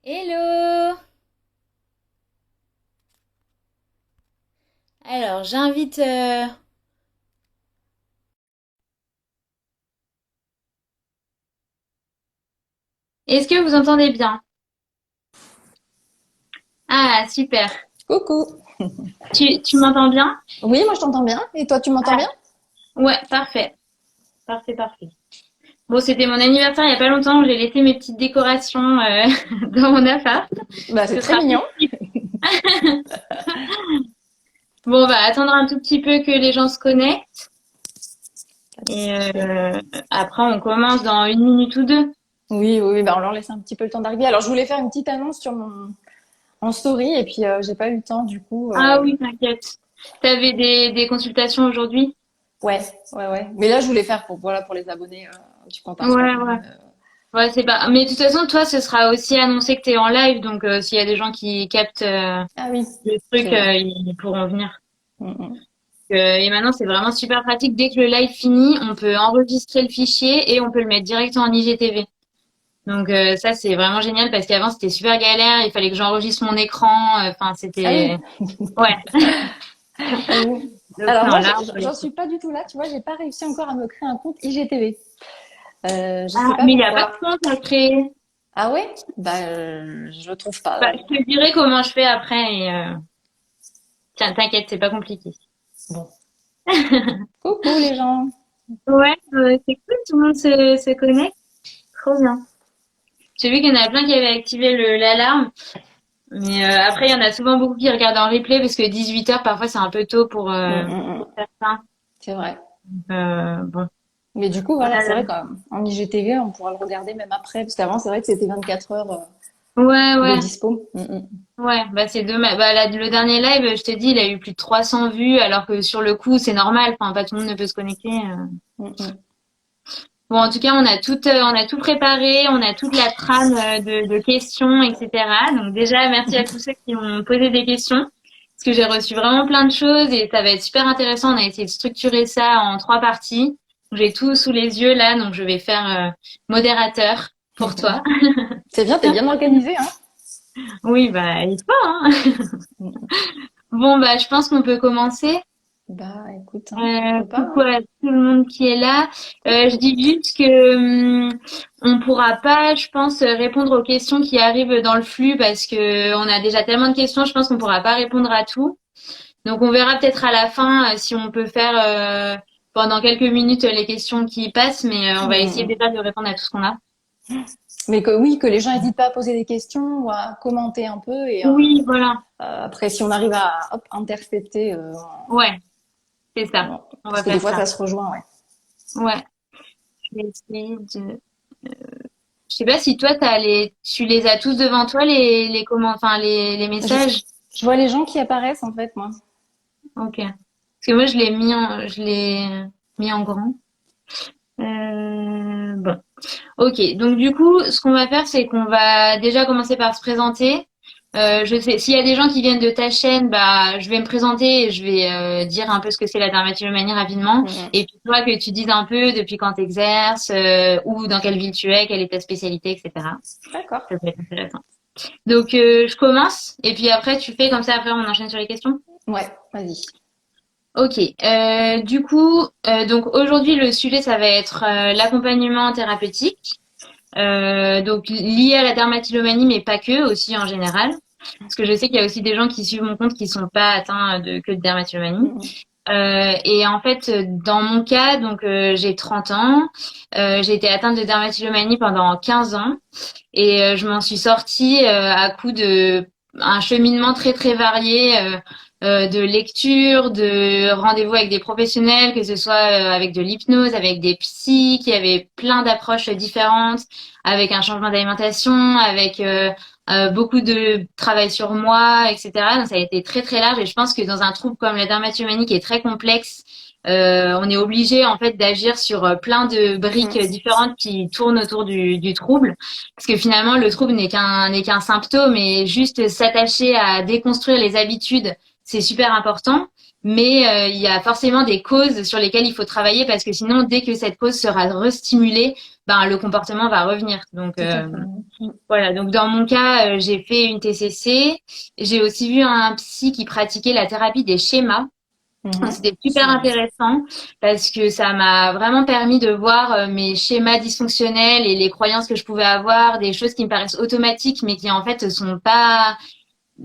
Hello! Alors, j'invite... Est-ce que vous entendez bien? Ah, super. Coucou. Tu m'entends bien? Oui, moi je t'entends bien. Et toi, tu m'entends Ah, bien? ouais, parfait. Parfait, parfait. Bon, c'était mon anniversaire il y a pas longtemps. J'ai laissé mes petites décorations dans mon appart. Bah, c'est Ce très sera mignon. possible. Bon, on va attendre un tout petit peu que les gens se connectent. Et après, on commence dans une minute ou deux. Oui, oui, oui, bah, on leur laisse un petit peu le temps d'arriver. Alors, je voulais faire une petite annonce en story et puis j'ai pas eu le temps du coup. Ah oui, t'inquiète. T'avais des consultations aujourd'hui? Ouais, ouais, ouais. Mais là, je voulais faire pour voilà pour les abonnés du compte Ouais, ouais. Instagram. Ouais, c'est pas. Mais de toute façon, toi, ce sera aussi annoncé que t'es en live, donc s'il y a des gens qui captent Ah oui, le c'est truc, vrai. ils pourront venir. Mm, mm. Et maintenant, c'est vraiment super pratique. Dès que le live finit, on peut enregistrer le fichier et on peut le mettre direct en IGTV. Donc ça, c'est vraiment génial parce qu'avant, c'était super galère. Il fallait que j'enregistre mon écran. Enfin, Ah oui. c'était. Ouais. Ah oui. Donc Alors non, moi, là, on peut j'en les- suis pas du tout là. Tu vois, j'ai pas réussi encore à me créer un compte IGTV. Je sais Ah, pas mais il n'y a pas pourquoi. de compte à créer. Ah ouais? Bah, je le trouve pas. Bah, je te dirai comment je fais après. Et tiens, t'inquiète, c'est pas compliqué. Bon. Coucou les gens. Ouais, c'est cool, tout le monde se connecte. Trop bien. J'ai vu qu'il y en a plein qui avaient activé l'alarme, mais après, il y en a souvent beaucoup qui regardent en replay parce que 18 heures, parfois, c'est un peu tôt Mm, mm, pour mm. faire ça. C'est vrai. Bon. Mais du coup, voilà, c'est Voilà. vrai qu'en IGTV, on pourra le regarder même après, parce qu'avant, c'est vrai que c'était 24 heures Ouais, de ouais, dispo. Mm, mm. ouais, bah c'est dommage. Bah, le dernier live, je te dis, il a eu plus de 300 vues, alors que sur le coup, c'est. Enfin, pas tout le monde ne peut se connecter. Mm, mm. Bon, en tout cas, on a tout préparé, on a toute la trame de questions, etc. Donc déjà, merci à tous ceux qui ont posé des questions, parce que j'ai reçu vraiment plein de choses et ça va être super intéressant. On a essayé de structurer ça en trois parties. J'ai tout sous les yeux là, donc je vais faire modérateur pour toi. C'est bien, t'es bien organisé, hein? Oui, bah il faut, hein. Mm, mm. Bon, bah je pense qu'on peut commencer. Bah, écoute, hein, pourquoi pas, Coucou hein. à tout le monde qui est là. Je Coucou. dis juste que on pourra pas, je pense, répondre aux questions qui arrivent dans le flux parce que on a déjà tellement de questions. Je pense qu'on pourra pas répondre à tout. Donc on verra peut-être à la fin si on peut faire pendant quelques minutes les questions qui passent, mais on va essayer Mm. déjà de répondre à tout ce qu'on a. Mais que oui, que les gens n'hésitent pas à poser des questions ou à commenter un peu. Et Oui, voilà. après, si on arrive à hop, intercepter, Ouais, c'est ça. On parce va que des faire fois, ça. ça se rejoint, ouais. Ouais. Je vais essayer de. Je sais pas si toi tu les as tous devant toi enfin les Je, messages. je vois les gens qui apparaissent, en fait, moi. Ok. Parce que moi je l'ai mis en grand. Bon. Ok. Donc du coup, ce qu'on va faire, c'est qu'on va déjà commencer par se présenter. Je sais, s'il y a des gens qui viennent de ta chaîne, bah, je vais me présenter et je vais dire un peu ce que c'est la dermatillomanie rapidement. Mm, Et puis toi, que tu dises un peu depuis quand tu exerces, ou dans quelle ville tu es, quelle est ta spécialité, etc. d'accord. Ça peut être intéressant. Donc, je commence et puis après, tu fais comme ça. Après, on enchaîne sur les questions. Ouais, vas-y. Ok. Du coup, donc aujourd'hui, le sujet, ça va être l'accompagnement thérapeutique. Donc lié à la dermatillomanie, mais pas que, aussi en général. Parce que je sais qu'il y a aussi des gens qui suivent mon compte qui sont pas atteints que de dermatillomanie. Mm, Et en fait, dans mon cas, donc j'ai 30 ans, j'ai été atteinte de dermatillomanie pendant 15 ans et je m'en suis sortie à coup de un cheminement très très varié de lecture, de rendez-vous avec des professionnels, que ce soit avec de l'hypnose, avec des psys, qui avaient plein d'approches différentes, avec un changement d'alimentation, avec beaucoup de travail sur moi, etc. Donc ça a été très très large et je pense que dans un trouble comme la dermatillomanie qui est très complexe, on est obligé en fait d'agir sur plein de briques mm. différentes qui tournent autour du trouble, parce que finalement le trouble n'est qu'un symptôme et juste s'attacher à déconstruire les habitudes, c'est super important. mais il y a forcément des causes sur lesquelles il faut travailler parce que sinon, dès que cette cause sera restimulée, ben le comportement va revenir. Donc Tout à fait. voilà. Donc dans mon cas, j'ai fait une TCC. J'ai aussi vu un psy qui pratiquait la thérapie des schémas. C'était super C'est intéressant parce que ça m'a vraiment permis de voir mes schémas dysfonctionnels et les croyances que je pouvais avoir, des choses qui me paraissent automatiques mais qui en fait sont pas,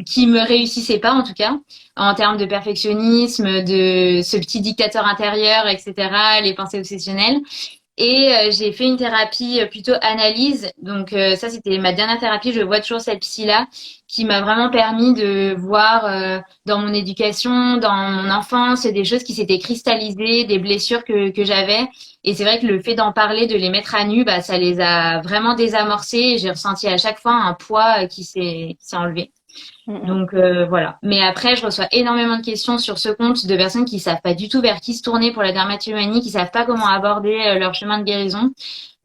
qui me réussissaient pas en tout cas, en termes de perfectionnisme, de ce petit dictateur intérieur, etc., les pensées obsessionnelles. Et j'ai fait une thérapie plutôt analyse. Donc ça, c'était ma dernière thérapie. Je vois toujours cette psy-là qui m'a vraiment permis de voir dans mon éducation, dans mon enfance, des choses qui s'étaient cristallisées, des blessures que j'avais. Et c'est vrai que le fait d'en parler, de les mettre à nu, bah, ça les a vraiment désamorcées. Et j'ai ressenti à chaque fois un poids qui s'est enlevé. Donc voilà. Mais après, je reçois énormément de questions sur ce compte de personnes qui savent pas du tout vers qui se tourner pour la dermatillomanie, qui savent pas comment aborder leur chemin de guérison.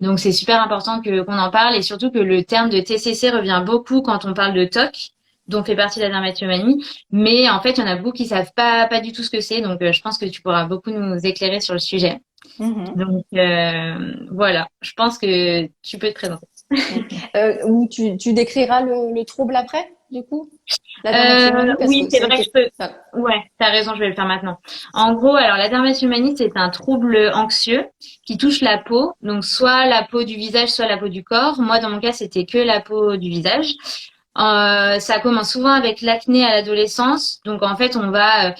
Donc c'est super important que qu'on en parle et surtout que le terme de TCC revient beaucoup quand on parle de TOC, dont fait partie la dermatillomanie. Mais en fait, il y en a beaucoup qui savent pas du tout ce que c'est. Donc je pense que tu pourras beaucoup nous éclairer sur le sujet. Donc voilà. Je pense que tu peux te présenter. Ou tu décriras le trouble après, du coup, la dermatomanie, parce Oui, que c'est c'est vrai vrai que que je peux. ah, Ouais, t'as raison, je vais le faire maintenant. En gros, alors la dermatomanie, c'est un trouble anxieux qui touche la peau, donc soit la peau du visage, soit la peau du corps. Moi, dans mon cas, c'était que la peau du visage. Ça commence souvent avec l'acné à l'adolescence. Donc en fait, on va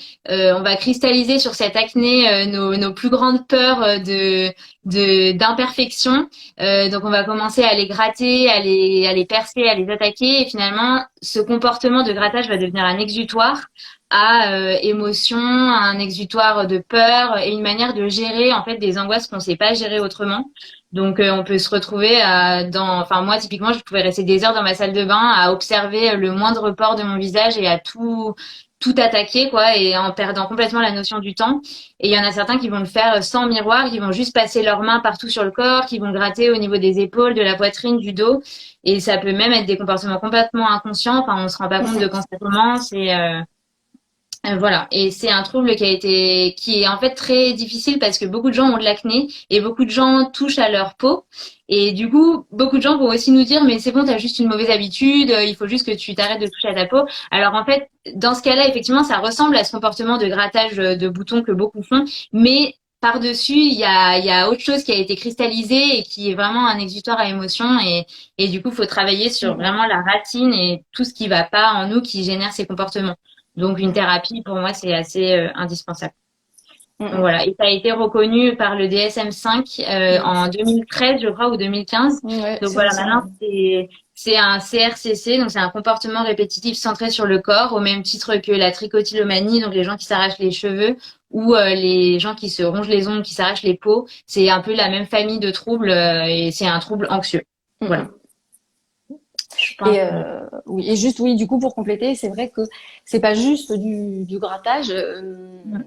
cristalliser sur cette acné nos plus grandes peurs de d'imperfection. Donc on va commencer à les gratter, à les percer, à les attaquer. Et finalement, ce comportement de grattage va devenir un exutoire à émotion, un exutoire de peur et une manière de gérer en fait des angoisses qu'on ne sait pas gérer autrement. Donc, on peut se retrouver enfin moi typiquement, je pouvais rester des heures dans ma salle de bain à observer le moindre port de mon visage et à tout attaquer quoi, et en perdant complètement la notion du temps. Et il y en a certains qui vont le faire sans miroir, qui vont juste passer leurs mains partout sur le corps, qui vont gratter au niveau des épaules, de la poitrine, du dos. Et ça peut même être des comportements complètement inconscients. Enfin, on se rend pas compte de quand ça commence. Et voilà. Et c'est un trouble qui est en fait très difficile parce que beaucoup de gens ont de l'acné et beaucoup de gens touchent à leur peau. Et du coup, beaucoup de gens vont aussi nous dire, mais c'est bon, t'as juste une mauvaise habitude, il faut juste que tu t'arrêtes de toucher à ta peau. Alors en fait, dans ce cas-là, effectivement, ça ressemble à ce comportement de grattage de boutons que beaucoup font, mais par-dessus, il y a autre chose qui a été cristallisée et qui est vraiment un exutoire à émotion. Et du coup, il faut travailler sur vraiment la racine et tout ce qui va pas en nous qui génère ces comportements. Donc une thérapie, pour moi, c'est assez indispensable. Donc voilà, et ça a été reconnu par le DSM-5 en 2013, je crois, ou 2015. ouais, Donc c'est voilà, ça. maintenant c'est un CRCC, donc c'est un comportement répétitif centré sur le corps, au même titre que la trichotillomanie, donc les gens qui s'arrachent les cheveux, ou les gens qui se rongent les ongles, qui s'arrachent les peaux. C'est un peu la même famille de troubles et c'est un trouble anxieux. Voilà. Je pense. Et oui, et juste oui, du coup pour compléter, c'est vrai que c'est pas juste du grattage,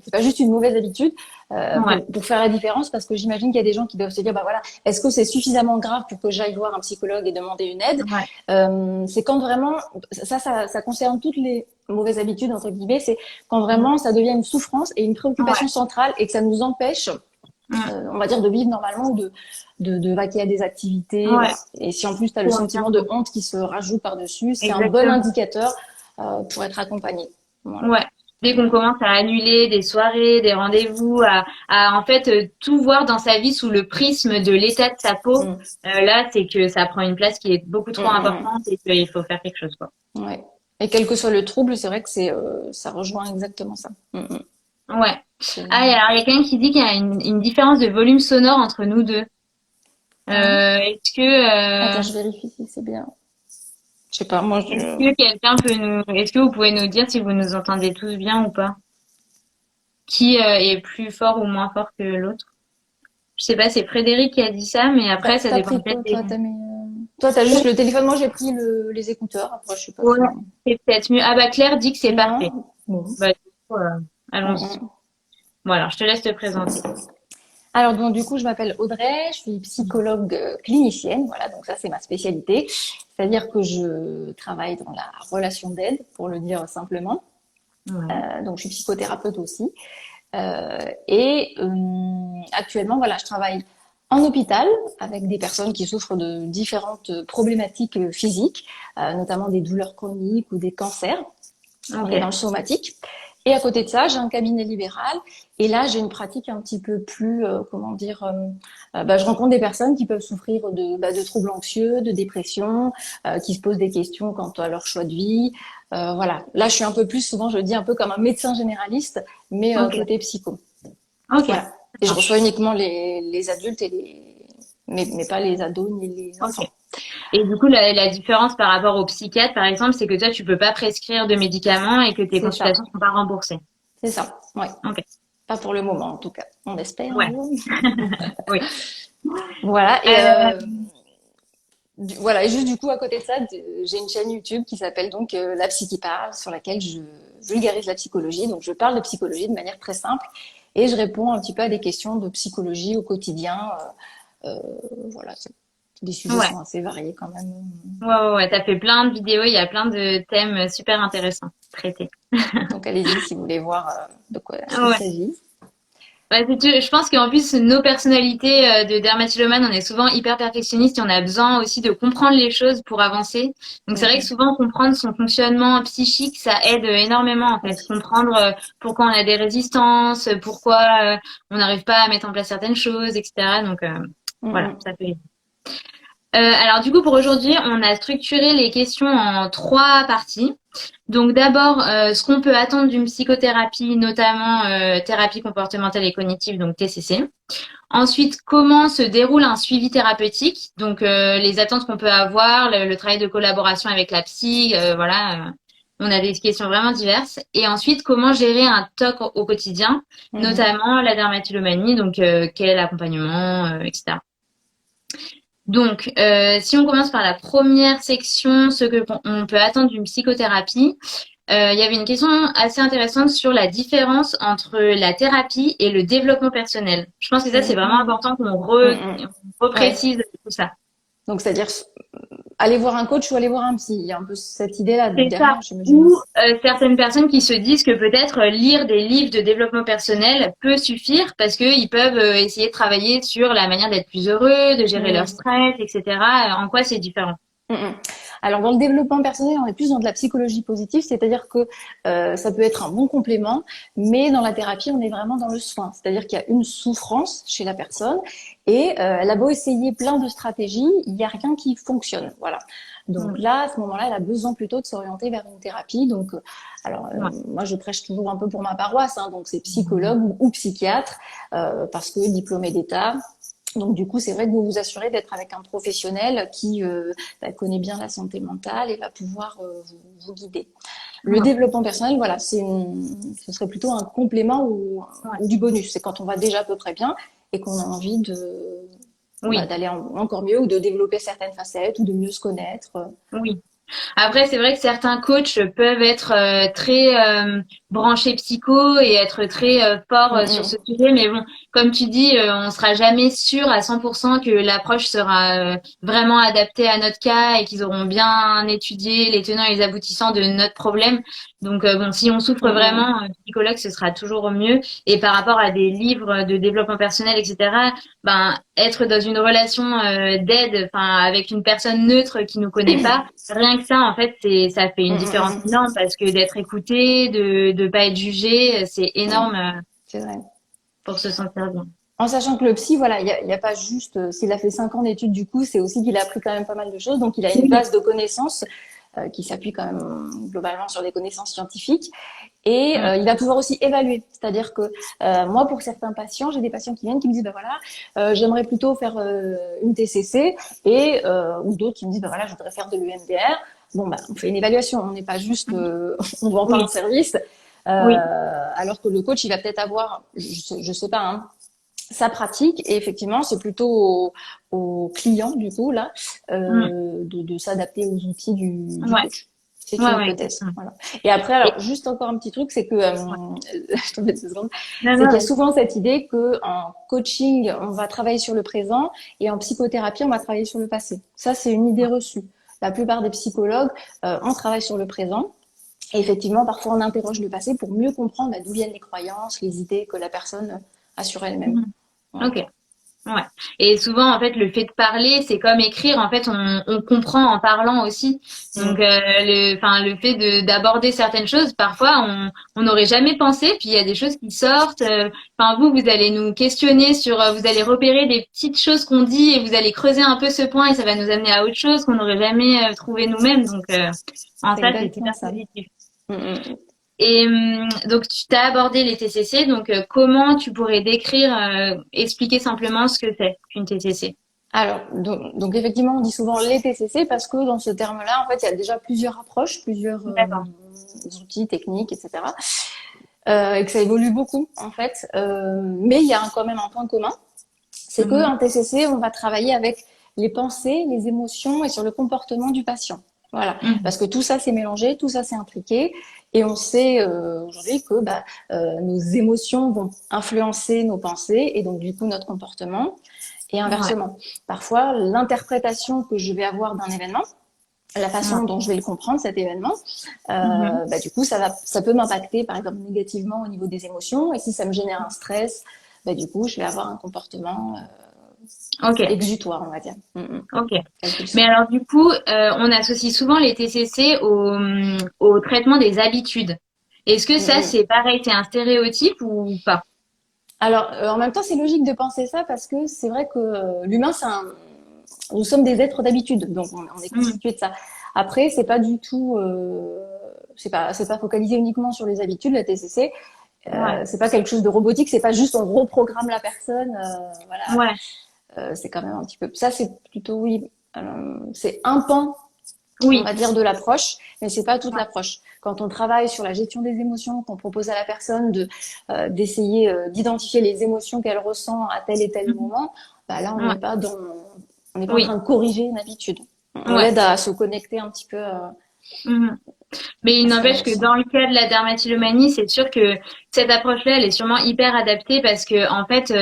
c'est pas juste une mauvaise habitude Ouais, pour faire la différence, parce que j'imagine qu'il y a des gens qui doivent se dire bah voilà, est-ce que c'est suffisamment grave pour que j'aille voir un psychologue et demander une aide? ouais, C'est quand vraiment ça concerne toutes les mauvaises habitudes entre guillemets, c'est quand vraiment ça devient une souffrance et une ouais, préoccupation centrale et que ça nous empêche on va dire, de vivre normalement ou de vaquer à des activités. ouais, Voilà. Et si en plus tu as le ouais, sentiment de honte qui se rajoute par-dessus, c'est un bon exactement. indicateur pour être accompagné. Voilà. Ouais. Dès qu'on commence à annuler des soirées, des rendez-vous, à en fait tout voir dans sa vie sous le prisme de l'état de sa peau, Mm. là c'est que ça prend une place qui est beaucoup Mm, trop mm, importante et qu'il faut faire quelque chose quoi. mm. Ouais. Et quel que soit le trouble, c'est vrai que ça rejoint exactement ça. Ouais. C'est- Ah et alors il y a quelqu'un qui dit qu'il y a une différence de volume sonore entre nous deux. Ah ouais. Est-ce que Attends, je vérifie si c'est bien. Je sais pas, moi est-ce que quelqu'un peut est-ce que vous pouvez nous dire si vous nous entendez tous bien ou pas? Qui est plus fort ou moins fort que l'autre? Je sais pas, c'est Frédéric qui a dit ça, mais après ça t'as dépend pris peut-être quoi, des. toi? Toi, t'as juste le téléphone. Moi, j'ai pris les écouteurs. Après, je sais pas Ouais, si. c'est peut-être mieux. Ah bah Claire dit que c'est parfait. Non. Bon. Bah, du coup, Mm, allons-y. mm. Bon alors, je te laisse te présenter. Alors, donc, du coup, je m'appelle Audrey, je suis psychologue clinicienne. Voilà, donc ça, c'est ma spécialité. C'est-à-dire que je travaille dans la relation d'aide, pour le dire simplement. Ouais. Donc, je suis psychothérapeute aussi. Et actuellement, voilà, je travaille en hôpital avec des personnes qui souffrent de différentes problématiques physiques, notamment des douleurs chroniques ou des cancers. On est dans le Ok. somatique. Et à côté de ça, j'ai un cabinet libéral. Et là, j'ai une pratique un petit peu plus, comment dire, je rencontre des personnes qui peuvent souffrir de troubles anxieux, de dépression, qui se posent des questions quant à leur choix de vie. Voilà. Là, je suis un peu plus, souvent, je le dis un peu comme un médecin généraliste, mais Ok. côté psycho. Ok. Voilà. Et je D'accord. reçois uniquement les adultes mais pas les ados ni les Ok. enfants. Et du coup, la différence par rapport au psychiatre, par exemple, c'est que toi, tu peux pas prescrire de médicaments et que tes C'est consultations ça. sont pas remboursées. C'est ça. Ouais. Ok. Pas pour le moment, en tout cas. On espère un Ouais. jour. Oui. Voilà. Et Euh, voilà. Et juste du coup, à côté de ça, j'ai une chaîne YouTube qui s'appelle donc La Psy qui parle, sur laquelle je vulgarise la psychologie. Donc, je parle de psychologie de manière très simple et je réponds un petit peu à des questions de psychologie au quotidien. Euh, voilà. Les sujets ouais. sont assez variés quand même. Ouais, ouais, ouais. T'as fait plein de vidéos. Il y a plein de thèmes super intéressants traités. Donc, allez-y si vous voulez voir de quoi il Ouais. s'agit. Ouais, je pense qu'en plus, nos personnalités de dermatillomane, on est souvent hyper perfectionnistes et on a besoin aussi de comprendre les choses pour avancer. Donc c'est vrai que Mhm. souvent comprendre son fonctionnement psychique, ça aide énormément en fait. Oui. Comprendre pourquoi on a des résistances, pourquoi on n'arrive pas à mettre en place certaines choses, etc. Donc voilà, Mhm. ça fait. Alors du coup, pour aujourd'hui, on a structuré les questions en trois parties. Donc d'abord, ce qu'on peut attendre d'une psychothérapie, notamment thérapie comportementale et cognitive, donc TCC. Ensuite, comment se déroule un suivi thérapeutique, donc les attentes qu'on peut avoir, le travail de collaboration avec la psy, voilà. On a des questions vraiment diverses. Et ensuite, comment gérer un TOC au quotidien, Mhm. notamment la dermatillomanie, donc quel est l'accompagnement, etc. Donc, si on commence par la première section, ce que on peut attendre d'une psychothérapie, il y avait une question assez intéressante sur la différence entre la thérapie et le développement personnel. Je pense que ça, c'est Mhm. vraiment important qu'on Mhm. on Ouais. reprécise tout ça. Donc, c'est-à-dire aller voir un coach ou aller voir un psy. Il y a un peu cette idée-là C'est ça. derrière, j'imagine. Ou certaines personnes qui se disent que peut-être lire des livres de développement personnel peut suffire parce qu'ils peuvent essayer de travailler sur la manière d'être plus heureux, de gérer leur Mhm. stress, etc. En quoi c'est différent? Mhm. Alors, dans le développement personnel, on est plus dans de la psychologie positive, c'est-à-dire que ça peut être un bon complément, mais dans la thérapie, on est vraiment dans le soin. C'est-à-dire qu'il y a une souffrance chez la personne et elle a beau essayer plein de stratégies, il n'y a rien qui fonctionne. Voilà. Donc Mm. là, à ce moment-là, elle a besoin plutôt de s'orienter vers une thérapie. Donc, Ouais. moi, je prêche toujours un peu pour ma paroisse, hein, donc c'est psychologue ou psychiatre, parce que diplômé d'État. Donc du coup, c'est vrai que vous vous assurez d'être avec un professionnel qui connaît bien la santé mentale et va pouvoir vous guider. Le Ouais. développement personnel, voilà, ce serait plutôt un complément Ouais. ou du bonus. C'est quand on va déjà à peu près bien et qu'on a envie Oui. d'aller encore mieux ou de développer certaines facettes ou de mieux se connaître. Oui. Après, c'est vrai que certains coachs peuvent être très branchés psycho et être très forts Mm, sur ce mm, sujet, mais bon, comme tu dis, on sera jamais sûr à 100% que l'approche sera vraiment adaptée à notre cas et qu'ils auront bien étudié les tenants et les aboutissants de notre problème. Donc bon, si on souffre mm, vraiment, mm. psychologue, ce sera toujours au mieux. Et par rapport à des livres de développement personnel, etc., ben être dans une relation d'aide, enfin avec une personne neutre qui nous connaît pas. Rien que ça, en fait, ça fait Mm, une mm, différence mm, énorme parce que d'être écouté, de pas être jugé, c'est mm. énorme C'est vrai. pour se sentir bien. En sachant que le psy, voilà, il y a pas juste, s'il a fait 5 ans d'études, du coup, c'est aussi qu'il a appris quand même pas mal de choses. Donc, il a une Oui. base de connaissances qui s'appuie quand même globalement sur des connaissances scientifiques. Et Mm. il va pouvoir aussi évaluer. C'est-à-dire que moi, pour certains patients, j'ai des patients qui viennent qui me disent, bah voilà, j'aimerais plutôt faire une TCC, et ou d'autres qui me disent, bah voilà, je voudrais faire de l'EMDR. Bon, bah, on fait une évaluation. On n'est pas juste, on vend pas un Oui, service. oui, Alors que le coach, il va peut-être avoir, je sais pas, hein, sa pratique, et effectivement c'est plutôt au client du coup là mm. de s'adapter aux outils du Ouais, coach. C'est ouais, une ouais, hypothèse. exactement. Voilà. Et après, Et, alors juste encore un petit truc, c'est que ouais. je t'en fais 2 secondes, Non, c'est qu'il y a non, souvent cette idée que en coaching on va travailler sur le présent et en psychothérapie on va travailler sur le passé. Ça c'est une idée reçue. La plupart des psychologues on travaille sur le présent. Et effectivement, parfois, on interroge le passé pour mieux comprendre d'où viennent les croyances, les idées que la personne a sur elle-même. Mhm. Ouais. Ok. Ouais. Et souvent, en fait, le fait de parler, c'est comme écrire. En fait, on comprend en parlant aussi. Donc, Mm. enfin, le fait d'aborder certaines choses, parfois, on n'aurait jamais pensé. Puis, il y a des choses qui sortent. Enfin, vous allez nous questionner sur, vous allez repérer des petites choses qu'on dit et vous allez creuser un peu ce point et ça va nous amener à autre chose qu'on n'aurait jamais trouvé nous-mêmes. Donc, en C'est ça, c'est exactement super ça. positif. Mm, mm. Et donc, tu t'as abordé les TCC. Donc, comment tu pourrais décrire, expliquer simplement ce que c'est qu'une TCC? Alors, donc, effectivement, on dit souvent les TCC parce que dans ce terme-là, en fait, il y a déjà plusieurs approches, plusieurs D'accord. outils techniques, etc. Et que ça évolue beaucoup, en fait. Mais il y a quand même un point commun, c'est Mhm. qu'un TCC, on va travailler avec les pensées, les émotions et sur le comportement du patient. Voilà, Mhm. parce que tout ça c'est mélangé, tout ça c'est intriqué, et on sait aujourd'hui que nos émotions vont influencer nos pensées et donc du coup notre comportement, et Ouais. inversement. Parfois, l'interprétation que je vais avoir d'un événement, la Ouais. façon dont je vais le comprendre cet événement, Mhm. du coup ça peut m'impacter par exemple négativement au niveau des émotions, et si ça me génère un stress, du coup je vais avoir un comportement Ok. exutoire, on va dire. Ok. Quel qu'il Mais soit. alors, du coup, on associe souvent les TCC au traitement des habitudes. Est-ce que Mm, ça, mm. c'est pareil, c'est un stéréotype ou pas? Alors, en même temps, c'est logique de penser ça parce que c'est vrai que l'humain, nous sommes des êtres d'habitude, donc on est Mhm. constitué de ça. Après, c'est pas du tout, c'est pas focalisé uniquement sur les habitudes, la TCC. Ouais. C'est pas quelque chose de robotique, c'est pas juste on reprogramme la personne, voilà. Ouais. C'est quand même un petit peu. Ça, c'est plutôt oui, c'est un pan, on Oui. va dire, de l'approche, mais c'est pas toute Ouais. l'approche. Quand on travaille sur la gestion des émotions, qu'on propose à la personne d'essayer d'identifier les émotions qu'elle ressent à tel et tel Mhm. moment, là Ouais. on n'est pas en Oui. train de corriger une habitude. On Ouais. l'aide à se connecter un petit peu Mhm. Mais il à ce qu'elle n'empêche que ressent. dans le cas de la dermatillomanie, c'est sûr que cette approche-là, elle est sûrement hyper adaptée parce que en fait,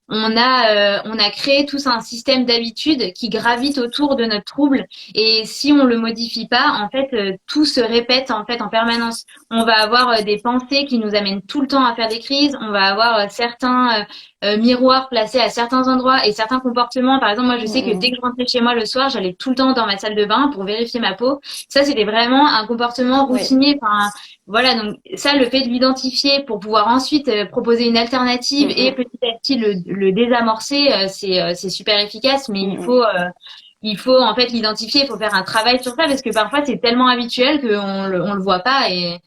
on a créé tous un système d'habitudes qui gravite autour de notre trouble et si on le modifie pas, en fait, tout se répète en fait en permanence. On va avoir des pensées qui nous amènent tout le temps à faire des crises. On va avoir certains miroirs placés à certains endroits et certains comportements. Par exemple, moi, je Mm, sais que dès mm. que je rentrais chez moi le soir, j'allais tout le temps dans ma salle de bain pour vérifier ma peau. Ça, c'était vraiment un comportement Oui. routinier. Enfin, voilà, donc ça, le fait de l'identifier pour pouvoir ensuite proposer une alternative Mm, et mm. petit à petit le désamorcer, c'est super efficace. Mais Mm, mm. il faut en fait l'identifier. Il faut faire un travail sur ça parce que parfois c'est tellement habituel on le voit pas. Et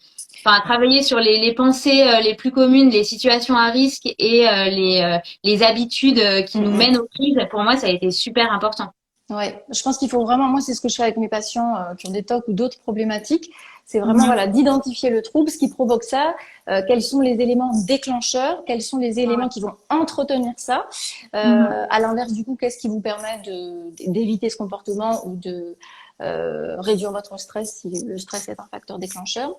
enfin, travailler sur les pensées les plus communes, les situations à risque et les habitudes qui Mm, nous mm. mènent aux crises. Pour moi, ça a été super important. Ouais, je pense qu'il faut vraiment, moi c'est ce que je fais avec mes patients qui ont des TOC ou d'autres problématiques, c'est vraiment Mhm. voilà d'identifier le trouble, ce qui provoque ça, quels sont les éléments déclencheurs, quels sont les Ouais. éléments qui vont entretenir ça. Mhm. À l'inverse du coup, qu'est-ce qui vous permet d'éviter ce comportement ou de réduire votre stress si le stress est un facteur déclencheur.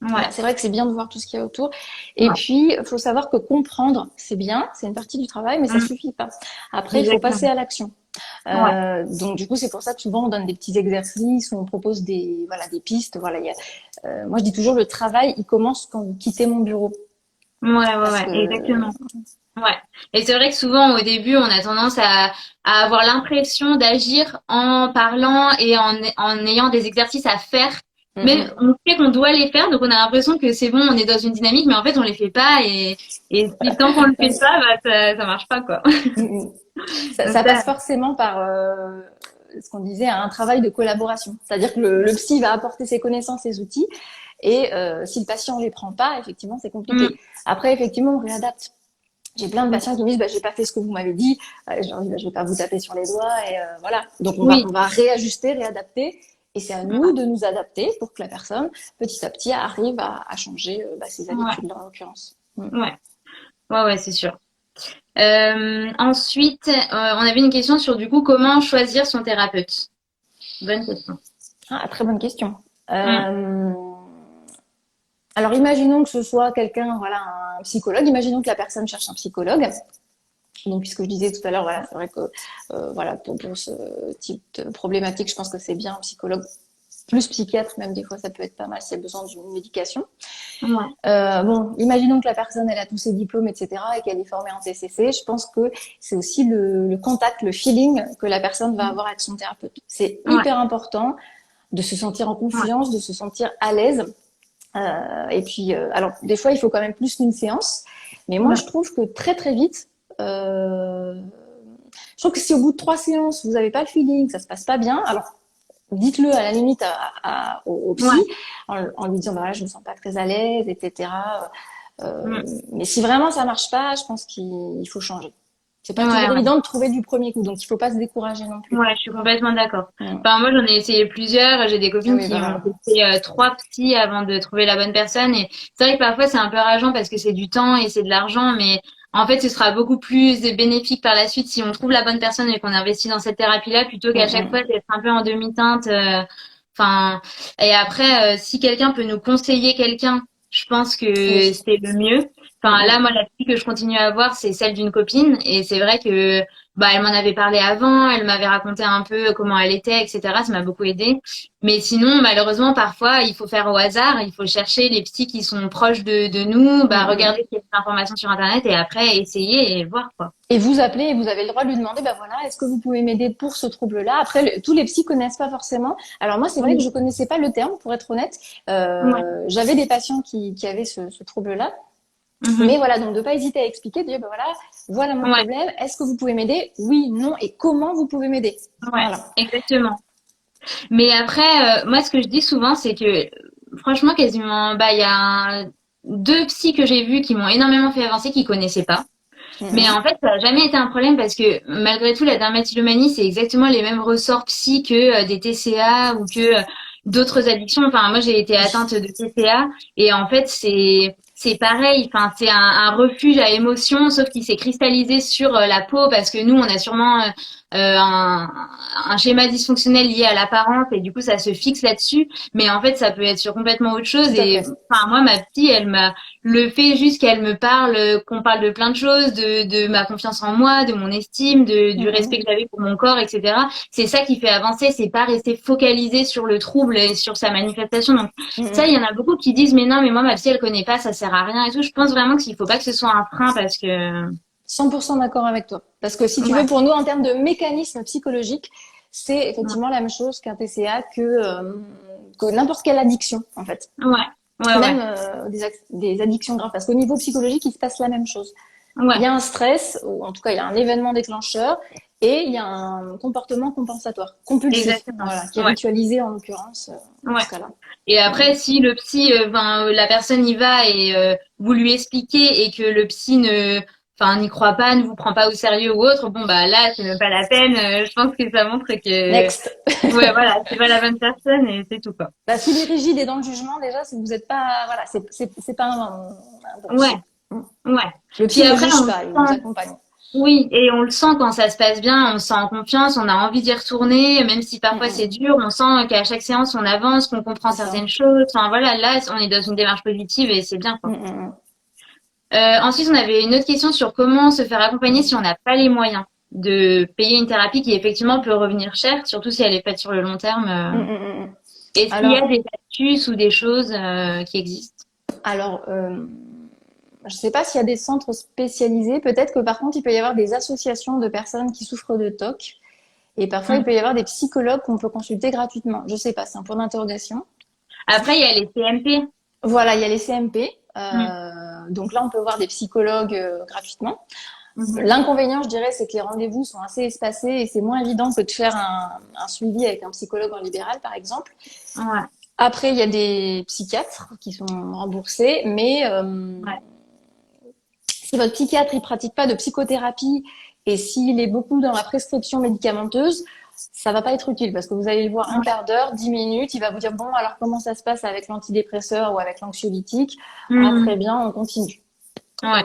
Ouais. Voilà, c'est vrai que c'est bien de voir tout ce qu'il y a autour. Et Ouais. puis, il faut savoir que comprendre, c'est bien, c'est une partie du travail, mais ça Mhm. suffit pas. Après, il faut passer Exactement. à l'action. Ouais. Donc du coup, c'est pour ça que souvent on donne des petits exercices, ou on propose des pistes. Voilà, moi je dis toujours le travail, il commence quand vous quittez mon bureau, parce Ouais, que exactement. Ouais. Et c'est vrai que souvent, au début, on a tendance à avoir l'impression d'agir en parlant et en ayant des exercices à faire. mm, Mais mm, on sait qu'on doit les faire, donc on a l'impression que c'est bon, on est dans une dynamique, mais en fait, on les fait pas et si, tant qu'on le fait ouais, pas, ça marche pas, quoi. mm, mm. Ça, Donc ça ça, passe forcément par ce qu'on disait, un travail de collaboration. C'est-à-dire que le psy va apporter ses connaissances, ses outils, et si le patient les prend pas, effectivement, c'est mm, compliqué. Après, effectivement, on réadapte. J'ai plein de mm, patients qui me disent j'ai pas fait ce que vous m'avez dit, je leur dis je vais pas vous taper sur les doigts et voilà. Donc oui, on va réajuster, réadapter et c'est à nous de nous adapter pour que la personne petit à petit arrive à changer ses ouais, habitudes là, en l'occurrence. Mm. ouais, ouais, c'est sûr. Ensuite, on avait une question sur du coup comment choisir son thérapeute. Bonne question. Ah, très bonne question. Mm, Euh, alors imaginons que ce soit quelqu'un, voilà, un psychologue. Imaginons que la personne cherche un psychologue. Donc, puisque je disais tout à l'heure, voilà, c'est vrai que voilà, pour ce type de problématique, je pense que c'est bien un psychologue plus psychiatre, même des fois, ça peut être pas mal s'il y a besoin d'une médication. Ouais. Bon, imaginons que la personne, elle a tous ses diplômes, etc., et qu'elle est formée en TCC. Je pense que c'est aussi le contact, le feeling que la personne va avoir avec son thérapeute. C'est Ouais. hyper important de se sentir en Ouais. confiance, de se sentir à l'aise. Et puis, alors, des fois, il faut quand même plus qu'une séance. Mais moi, Ouais. je trouve que très, très vite, je trouve que si au bout de 3 séances, vous n'avez pas le feeling, ça se passe pas bien, alors dites-le à la limite au Ouais. psy en lui disant bah, voilà, je me sens pas très à l'aise, etc. Mm. Mais si vraiment ça marche pas, je pense qu'il faut changer. C'est pas Ouais, toujours ouais. évident de trouver du premier coup, donc il faut pas se décourager non plus. Ouais, je suis complètement d'accord. Mm. Enfin, moi, j'en ai essayé plusieurs. J'ai des Ah copines oui, qui bah ont voilà. testé 3 psys avant de trouver la bonne personne. Et c'est vrai que parfois, c'est un peu rageant parce que c'est du temps et c'est de l'argent. Mais en fait, ce sera beaucoup plus bénéfique par la suite si on trouve la bonne personne et qu'on investit dans cette thérapie-là plutôt Mm, qu'à chaque fois mm. d'être un peu en demi-teinte. Enfin, et après, si quelqu'un peut nous conseiller quelqu'un, je pense que Oui. c'est le mieux. Mm, Enfin, là, mm. moi, la psy que je continue à avoir, c'est celle d'une copine. Et c'est vrai que bah, elle m'en avait parlé avant, elle m'avait raconté un peu comment elle était, etc. Ça m'a beaucoup aidé. Mais sinon, malheureusement, parfois, il faut faire au hasard, il faut chercher les psys qui sont proches de nous, Mm, bah, mm. regarder quelques informations sur Internet et après essayer et voir, quoi. Et vous appelez et vous avez le droit de lui demander, bah voilà, est-ce que vous pouvez m'aider pour ce trouble-là? Après, tous les psys connaissent pas forcément. Alors moi, c'est vrai que Oui. je connaissais pas le terme, pour être honnête. Ouais. J'avais des patients qui avaient ce trouble-là. Mais Mhm. voilà, donc de pas hésiter à expliquer, de dire, bah voilà, voilà mon Ouais. problème. Est-ce que vous pouvez m'aider? Oui, non, et comment vous pouvez m'aider? Ouais. Voilà. Exactement. Mais après, moi, ce que je dis souvent, c'est que franchement, quasiment, bah, il y a 2 psys que j'ai vus qui m'ont énormément fait avancer, qui connaissaient pas. Mais Mhm. en fait, ça n'a jamais été un problème parce que malgré tout, la dermatillomanie, c'est exactement les mêmes ressorts psy que des TCA ou que d'autres addictions. Enfin, moi, j'ai été Oui. atteinte de TCA et en fait, c'est pareil. Enfin, c'est un refuge à émotions, sauf qu'il s'est cristallisé sur la peau parce que nous, on a sûrement un schéma dysfonctionnel lié à l'apparence et du coup, ça se fixe là-dessus. Mais en fait, ça peut être sur complètement autre chose. Tout à Et fait. enfin, moi, ma psy, elle m'a le fait juste qu'elle me parle, qu'on parle de plein de choses, de ma confiance en moi, de mon estime, du respect Mhm. que j'avais pour mon corps, etc. C'est ça qui fait avancer, c'est pas rester focalisé sur le trouble et sur sa manifestation. Donc ça, il y Mhm. en a beaucoup qui disent mais non, mais moi ma psy elle connaît pas, ça sert à rien et tout. Je pense vraiment qu'il faut pas que ce soit un frein parce que 100% d'accord avec toi. Parce que si tu veux, ouais, pour nous, en termes de mécanisme psychologique, c'est ouais, effectivement la même chose qu'un TCA, que n'importe quelle addiction, en fait. ouais, ouais, ouais, Même des addictions graves. Parce qu'au niveau psychologique, il se passe la même chose. Il ouais, y a un stress, ou en tout cas, il y a un événement déclencheur, et il y a un comportement compensatoire, compulsif, exactement, voilà, qui est ouais, ritualisé en l'occurrence, dans ouais. ce cas-là. Et Mm. après, si le psy, la personne y va et vous lui expliquez et que le psy n'y croit pas, ne vous prend pas au sérieux ou autre, bon bah là, c'est même pas la peine. Je pense que ça montre que, Next. ouais, voilà, c'est pas la bonne personne et c'est tout quoi. Bah, s'il est rigide et dans le jugement, déjà, c'est que vous n'êtes pas, voilà, c'est pas un bon Ouais, psy. Mm. ouais. Le Puis psy ne après, juge on le pas, il vous sent. accompagne. Oui, et on le sent quand ça se passe bien, on se sent en confiance, on a envie d'y retourner, même si Mm, parfois c'est mm. dur, on sent qu'à chaque séance on avance, qu'on comprend C'est ça. certaines choses. Enfin voilà, là on est dans une démarche positive et c'est bien Mm, quoi. mm, Ensuite, on avait une autre question sur comment se faire accompagner si on mm. n'a pas les moyens de payer une thérapie qui effectivement peut revenir cher, surtout si elle est faite sur le long terme. Mm, mm, mm, mm. Est-ce qu'il y a Alors, des astuces ou des choses qui existent? alors, je ne sais pas s'il y a des centres spécialisés. Peut-être que par contre, il peut y avoir des associations de personnes qui souffrent de TOC. Et parfois, il Hmm. peut y avoir des psychologues qu'on peut consulter gratuitement. Je ne sais pas, c'est un point d'interrogation. Après, il y a les CMP. Voilà, il y a les CMP. Hmm. Donc là, on peut voir des psychologues gratuitement. Mhm. L'inconvénient, je dirais, c'est que les rendez-vous sont assez espacés et c'est moins évident que de faire un suivi avec un psychologue en libéral, par exemple. Ouais, Après, il y a des psychiatres qui sont remboursés, mais ouais, si votre psychiatre il pratique pas de psychothérapie et s'il est beaucoup dans la prescription médicamenteuse, ça va pas être utile parce que vous allez le voir un ouais. quart d'heure, 10 minutes, il va vous dire bon alors comment ça se passe avec l'antidépresseur ou avec l'anxiolytique? Ah très Hmm. bien, on continue. Ouais.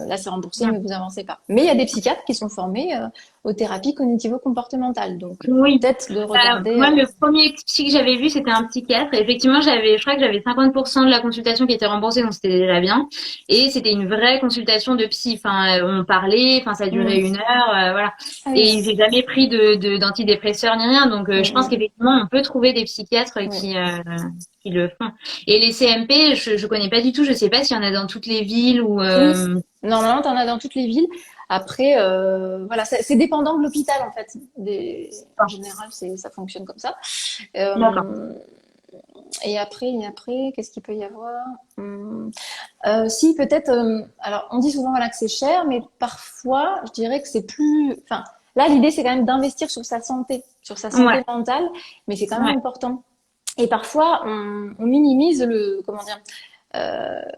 Là c'est remboursé Ouais. mais vous avancez pas. Mais il y a des psychiatres qui sont formés aux thérapies cognitivo-comportementales. Donc, Oui. peut-être de regarder. Moi, le premier psy que j'avais vu, c'était un psychiatre. Et effectivement, je crois que j'avais 50% de la consultation qui était remboursée, donc c'était déjà bien. Et c'était une vraie consultation de psy. Enfin, on parlait, enfin, ça durait Mm. 1 heure, voilà. Ah oui. Et j'ai jamais pris d'antidépresseurs ni rien. Donc, Mm, je pense mm. qu'effectivement, on peut trouver des psychiatres Oui. qui le font. Et les CMP, je connais pas du tout. Je sais pas s'il y en a dans toutes les villes ou, Oui, normalement, tu en as dans toutes les villes. Après, voilà, c'est dépendant de l'hôpital en fait. En général, ça fonctionne comme ça. d'accord. Euh, et après, qu'est-ce qu'il peut y avoir? Si peut-être. Alors, on dit souvent voilà que c'est cher, mais parfois, je dirais que c'est plus. Enfin, là, l'idée c'est quand même d'investir sur sa Ouais, santé mentale, mais c'est quand même ouais. important. Et parfois, on minimise comment dire,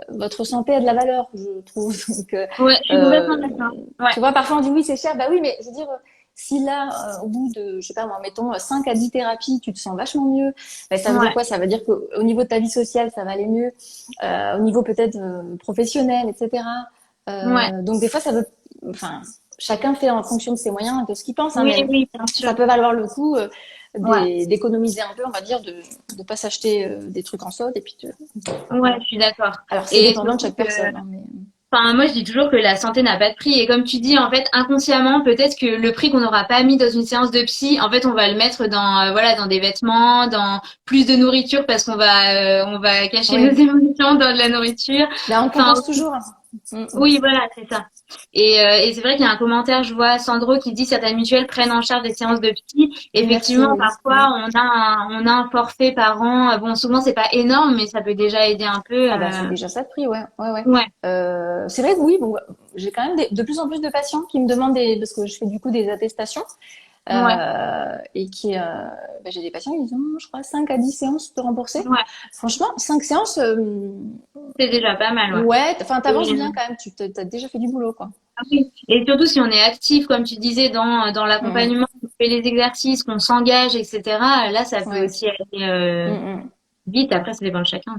votre santé a de la valeur, je trouve. Donc, Ouais, je suis complètement d'accord. Ouais, tu vois, parfois on dit oui, c'est cher. Bah oui, mais je veux dire, si là, au bout de, je sais pas moi, mettons 5 à 10 thérapies, tu te sens vachement mieux, bah, ça veut dire ouais, quoi? Ça veut dire qu'au niveau de ta vie sociale, ça va aller mieux, au niveau peut-être professionnel, etc. ouais. Donc des fois, ça veut, enfin, chacun fait en fonction de ses moyens et de ce qu'il pense, hein, Oui, mais oui, bien sûr. ça peut valoir le coup Ouais. d'économiser un peu, on va dire, de pas s'acheter des trucs en solde et puis Ouais, voilà. je suis d'accord. Alors c'est Et dépendant de surtout chaque que, personne, hein, mais enfin, moi, je dis toujours que la santé n'a pas de prix. Et comme tu dis, en fait, inconsciemment, peut-être que le prix qu'on n'aura pas mis dans une séance de psy, en fait, on va le mettre dans, voilà, dans des vêtements, dans plus de nourriture parce on va cacher nos oui. émotions dans de la nourriture. Là, on Enfin, compense toujours, hein. Mm, mm. oui, voilà, c'est ça. Et c'est vrai qu'il y a un commentaire, je vois Sandro qui dit certaines mutuelles prennent en charge des séances de psy. Merci, Effectivement, oui. parfois Mm. on a un forfait par an. Bon, souvent c'est pas énorme, mais ça peut déjà aider un peu. Ah bah c'est déjà ça de prix, ouais, ouais, ouais. Ouais, C'est vrai que oui, bon, j'ai quand même de plus en plus de patients qui me demandent parce que je fais du coup des attestations ouais, et j'ai des patients qui disent, je crois, 5 à 10 séances de rembourser. ouais. Franchement, 5 séances, C'est déjà pas mal, ouais. ouais, enfin t'avances Et, bien quand même, t'as déjà fait du boulot, quoi. ah oui. Et surtout si on est actif, comme tu disais, dans Mm, mm. l'accompagnement, qu'on fait les exercices, qu'on s'engage, etc. Là, ça peut Ouais. aussi aller Mm, mm. vite. Après, ça dépend de chacun.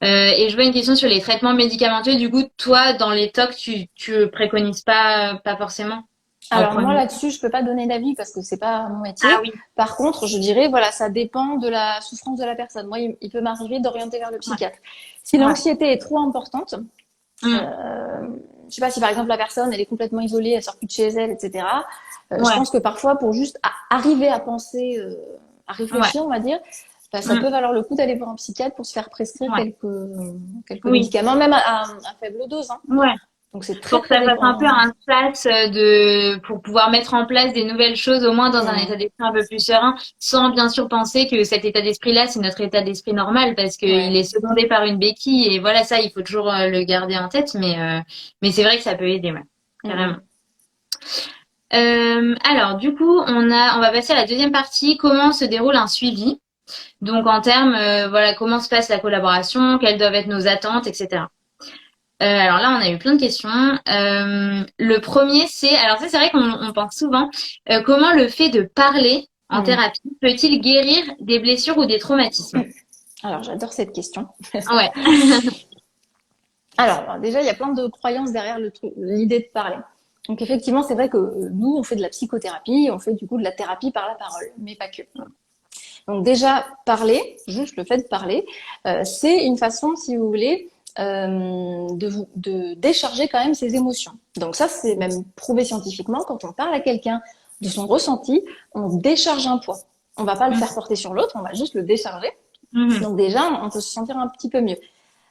Et je vois une question sur les traitements médicamenteux. Du coup, toi, dans les TOC, tu préconises pas forcément en Alors moi premier. là-dessus, je peux pas donner d'avis parce que c'est pas mon métier. Ah oui, Par contre, je dirais voilà, ça dépend de la souffrance de la personne. Moi, il peut m'arriver d'orienter vers le ouais, psychiatre. Si ouais. l'anxiété est trop importante, Mm, je sais pas si par exemple la personne elle est complètement isolée, elle sort plus de chez elle, etc. Je ouais, pense que parfois pour juste arriver à penser, à ouais, réfléchir, on va dire, bah, ça mm, peut valoir le coup d'aller voir un psychiatre pour se faire prescrire ouais, quelques oui, médicaments, même à faible dose, hein. ouais. Donc c'est très Pour que très ça fasse un peu dépendant. un sas pour pouvoir mettre en place des nouvelles choses, au moins dans un état Mmh. d'esprit un peu plus serein, sans bien sûr penser que cet état d'esprit-là, c'est notre état d'esprit normal, parce qu'il Ouais. est secondé par une béquille, et voilà, ça, il faut toujours le garder en tête, mais c'est vrai que ça peut aider, ouais, Mmh, carrément. mmh. Alors, du coup, on va passer à la deuxième partie, comment se déroule un suivi. Donc, en termes, voilà, comment se passe la collaboration, quelles doivent être nos attentes, etc. Alors là, on a eu plein de questions. Le premier, alors ça, c'est vrai qu'on pense souvent, comment le fait de parler en Mmh. thérapie peut-il guérir des blessures ou des traumatismes? Alors, j'adore cette question. Ouais, Alors, déjà, il y a plein de croyances derrière l'idée de parler. Donc, effectivement, c'est vrai que nous, on fait de la psychothérapie, on fait du coup de la thérapie par la parole, mais pas que. Donc, déjà, parler, juste le fait de parler, c'est une façon, si vous voulez, de décharger quand même ses émotions. Donc, ça, c'est même prouvé scientifiquement. Quand on parle à quelqu'un de son ressenti, on décharge un poids. On va pas le faire porter sur l'autre, on va juste le décharger. Mhm. Donc, déjà, on peut se sentir un petit peu mieux.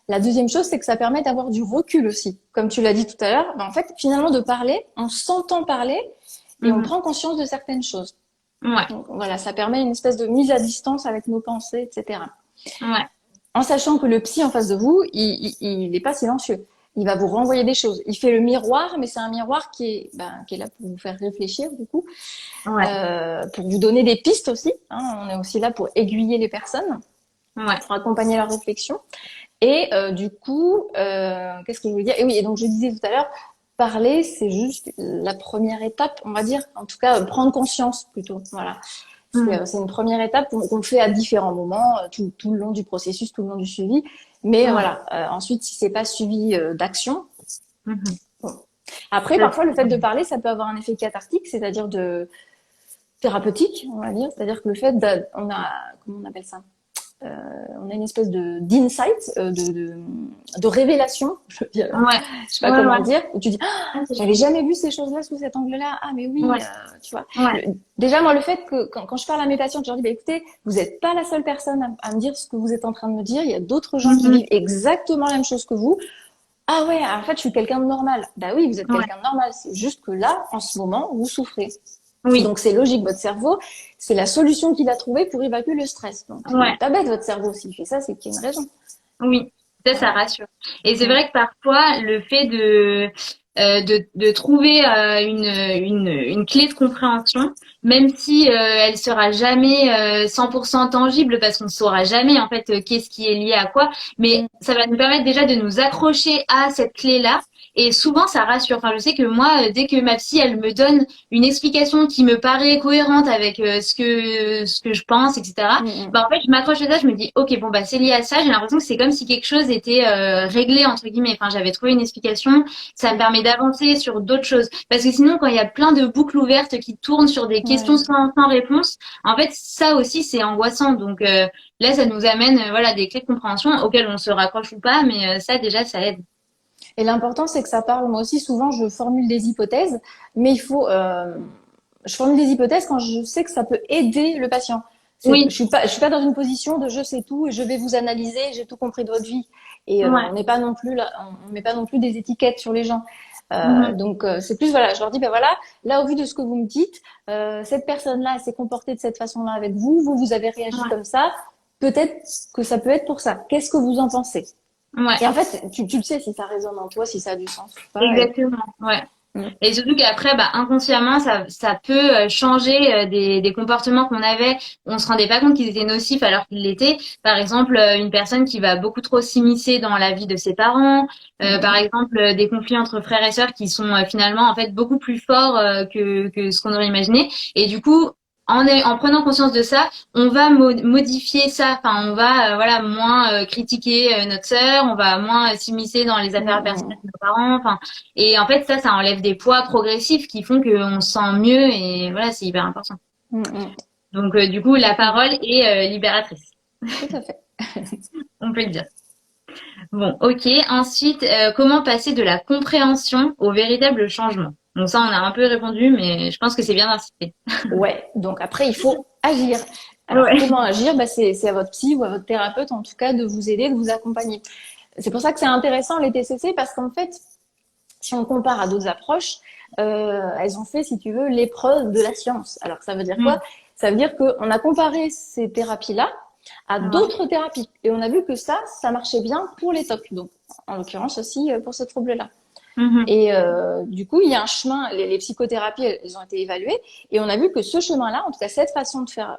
La deuxième chose, c'est que ça permet d'avoir du recul aussi. Comme tu l'as dit tout à l'heure, en fait, finalement, de parler, on s'entend parler et on Mhm. prend conscience de certaines choses. Ouais, Donc, voilà, ça permet une espèce de mise à distance avec nos pensées, etc. ouais, En sachant que le psy en face de vous, il n'est pas silencieux. Il va vous renvoyer des choses. Il fait le miroir, mais c'est un miroir qui est là pour vous faire réfléchir, du coup, ouais, pour vous donner des pistes aussi, hein. On est aussi là pour aiguiller les personnes, ouais, pour accompagner leur réflexion. Et du coup, qu'est-ce que je voulais dire? Et oui, et donc je disais tout à l'heure, parler, c'est juste la première étape, on va dire. En tout cas, prendre conscience plutôt. Voilà. Mhm. C'est une première étape qu'on fait à différents moments, tout le long du processus, tout le long du suivi. Mais Ouais, voilà. Ensuite, si c'est pas suivi d'action, mhm. bon. Après, parfois, le fait de parler, ça peut avoir un effet cathartique, c'est-à-dire de thérapeutique, on va dire. C'est-à-dire que le fait on a, comment on appelle ça? On a une espèce d'insight, de révélation, Ouais, je sais pas ouais, comment ouais. dire, où tu dis, ah, Ah, c'est j'avais chouette. jamais vu ces choses-là sous cet angle-là. Ah, mais oui, Ouais, tu vois. ouais. Déjà, moi, le fait que quand je parle à mes patients, je leur dis, bah, écoutez, vous n'êtes pas la seule personne à me dire ce que vous êtes en train de me dire. Il y a d'autres gens qui Mhm. vivent exactement la même chose que vous. Ah ouais, en fait, je suis quelqu'un de normal. Bah oui, vous êtes Ouais, quelqu'un de normal. C'est juste que là, en ce moment, vous souffrez. oui, Donc c'est logique, votre cerveau, c'est la solution qu'il a trouvée pour évacuer le stress. Donc il est ouais. pas bête votre cerveau s'il fait ça, c'est qu'il y a une raison. Oui, ça Voilà. rassure. Et c'est Mm. vrai que parfois, le fait de trouver une clé de compréhension, même si elle sera jamais 100% tangible, parce qu'on ne saura jamais en fait qu'est-ce qui est lié à quoi, mais Mm. ça va nous permettre déjà de nous accrocher à cette clé-là. Et souvent, ça rassure. Enfin, je sais que moi, dès que ma psy, elle me donne une explication qui me paraît cohérente avec ce que je pense, etc. Mm, mm. Bah, en fait, je m'accroche à ça, je me dis, ok, bon, bah, c'est lié à ça. J'ai l'impression que c'est comme si quelque chose était réglé, entre guillemets. Enfin, j'avais trouvé une explication. Ça me Oui. permet d'avancer sur d'autres choses. Parce que sinon, quand il y a plein de boucles ouvertes qui tournent sur des questions Ouais. sans réponse, en fait, ça aussi, c'est angoissant. Donc, là, ça nous amène, voilà, des clés de compréhension auxquelles on se raccroche ou pas. Mais ça, déjà, ça aide. Et l'important c'est que ça parle. Moi aussi, souvent, je formule des hypothèses, mais il faut. Je formule des hypothèses quand je sais que ça peut aider le patient. Oui, Je suis pas dans une position de je sais tout et je vais vous analyser, j'ai tout compris de votre vie. Et ouais. on n'est pas non plus là, on met pas non plus des étiquettes sur les gens. Mhm. Donc c'est plus voilà, je leur dis ben voilà, là au vu de ce que vous me dites, cette personne-là s'est comportée de cette façon-là avec vous, vous avez réagi Ouais. comme ça, peut-être que ça peut être pour ça. Qu'est-ce que vous en pensez? Ouais. Et en fait, tu le sais si ça résonne en toi, si ça a du sens ou pas. Exactement. Ouais. Mm. Et surtout qu'après, bah, inconsciemment, ça peut changer des comportements qu'on avait. On se rendait pas compte qu'ils étaient nocifs alors qu'ils l'étaient. Par exemple, une personne qui va beaucoup trop s'immiscer dans la vie de ses parents. Par Mm. exemple, des conflits entre frères et sœurs qui sont finalement en fait beaucoup plus forts que ce qu'on aurait imaginé. Et du coup, en prenant conscience de ça, on va modifier ça. Enfin, on va voilà moins critiquer notre sœur, on va moins s'immiscer dans les Mm. affaires Mm. personnelles de nos parents. Enfin, et en fait, ça enlève des poids progressifs qui font qu'on se sent mieux et voilà, c'est hyper important. Mm. Mm. Donc, du coup, la parole est libératrice, Tout à fait. on peut le dire. Bon, ok. Ensuite, comment passer de la compréhension au véritable changement? Donc ça, on a un peu répondu, mais je pense que c'est bien d'insister. Ouais, donc après, il faut agir. Alors, Ouais. comment agir? Bah, c'est à votre psy ou à votre thérapeute, en tout cas, de vous aider, de vous accompagner. C'est pour ça que c'est intéressant, les TCC, parce qu'en fait, si on compare à d'autres approches, elles ont fait, si tu veux, l'épreuve de la science. Alors, ça veut dire quoi? Mm. Ça veut dire qu'on a comparé ces thérapies-là à Ouais. d'autres thérapies. Et on a vu que ça marchait bien pour les TOC. Donc, en l'occurrence aussi pour ce trouble-là. Mhm. Et du coup, il y a un chemin. Les psychothérapies, elles ont été évaluées, et on a vu que ce chemin-là, en tout cas cette façon de faire,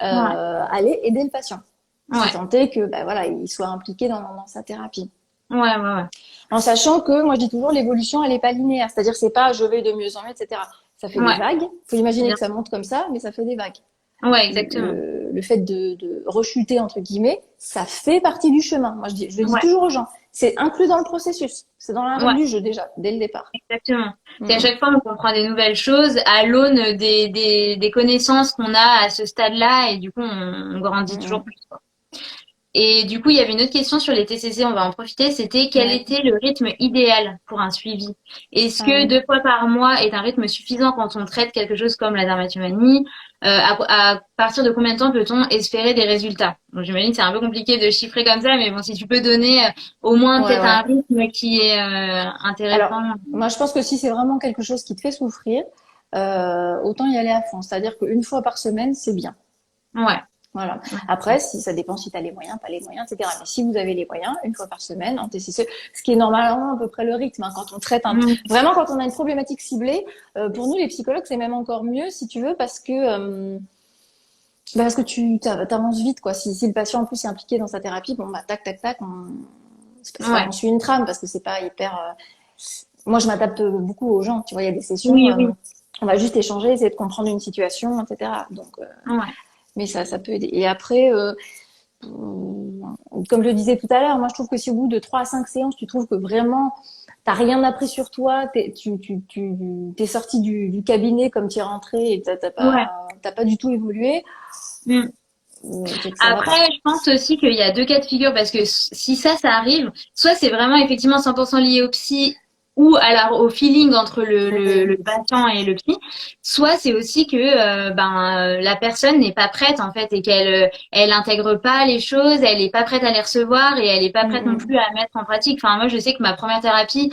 Ouais. allait aider le patient, si Ouais. tant est que, bah, voilà, il soit impliqué dans sa thérapie. Ouais. Ouais. Ouais. En sachant que, moi, je dis toujours, l'évolution, elle est pas linéaire. C'est-à-dire, c'est pas je vais de mieux en mieux, etc. Ça fait des Ouais. vagues. Faut imaginer Bien. que ça monte comme ça, mais ça fait des vagues. Ouais, exactement. Le fait de rechuter, entre guillemets, ça fait partie du chemin. Moi, je le dis Ouais. toujours aux gens. C'est inclus dans le processus. C'est dans la Ouais. règle du jeu, déjà, dès le départ. Exactement. Mm, C'est à mm. chaque fois on comprend des nouvelles choses à l'aune des connaissances qu'on a à ce stade-là et du coup on grandit toujours Mm, plus, quoi. Et du coup il y avait une autre question sur les TCC, on va en profiter, c'était mm. quel Ouais. était le rythme idéal pour un suivi? Est-ce Ah que oui. 2 fois par mois est un rythme suffisant quand on traite quelque chose comme la dermatomanie? À partir de combien de temps peut-on espérer des résultats? Donc j'imagine que c'est un peu compliqué de chiffrer comme ça, mais bon si tu peux donner au moins Ouais, peut-être un ouais. rythme qui est Alors, intéressant. moi, je pense que si c'est vraiment quelque chose qui te fait souffrir, autant y aller à fond. C'est-à-dire qu'une fois par semaine, c'est bien. Ouais. Voilà. Après, si ça dépend si tu as les moyens, pas les moyens, etc. Mais si vous avez les moyens, une fois par semaine, en TCC, ce qui est normalement à peu près le rythme, hein, quand on traite Mm. vraiment quand on a une problématique ciblée, pour nous les psychologues, c'est même encore mieux si tu veux parce que tu avances vite quoi. Si le patient en plus est impliqué dans sa thérapie, bon bah tac tac tac, c'est pas Ouais. qu'on suit une trame parce que c'est pas hyper. Moi, je m'adapte beaucoup aux gens. Tu vois, il y a des sessions, Oui, oui. on va juste échanger, essayer de comprendre une situation, etc. Donc, Ouais. mais ça peut aider. Et après, comme je le disais tout à l'heure, moi je trouve que si au bout de 3 à 5 séances, tu trouves que vraiment t'as rien appris sur toi, t'es sorti du cabinet comme tu es rentré et Ouais. t'as pas du tout évolué, Mm. c'est que ça va Après, pas. je pense aussi qu'il y a deux cas de figure parce que si ça arrive, soit c'est vraiment effectivement 100% lié au psy ou au feeling entre le patient et le psy, soit c'est aussi que la personne n'est pas prête en fait et elle intègre pas les choses, elle est pas prête à les recevoir et elle est pas Mm, prête non mm. plus à mettre en pratique. Enfin, moi, je sais que ma première thérapie,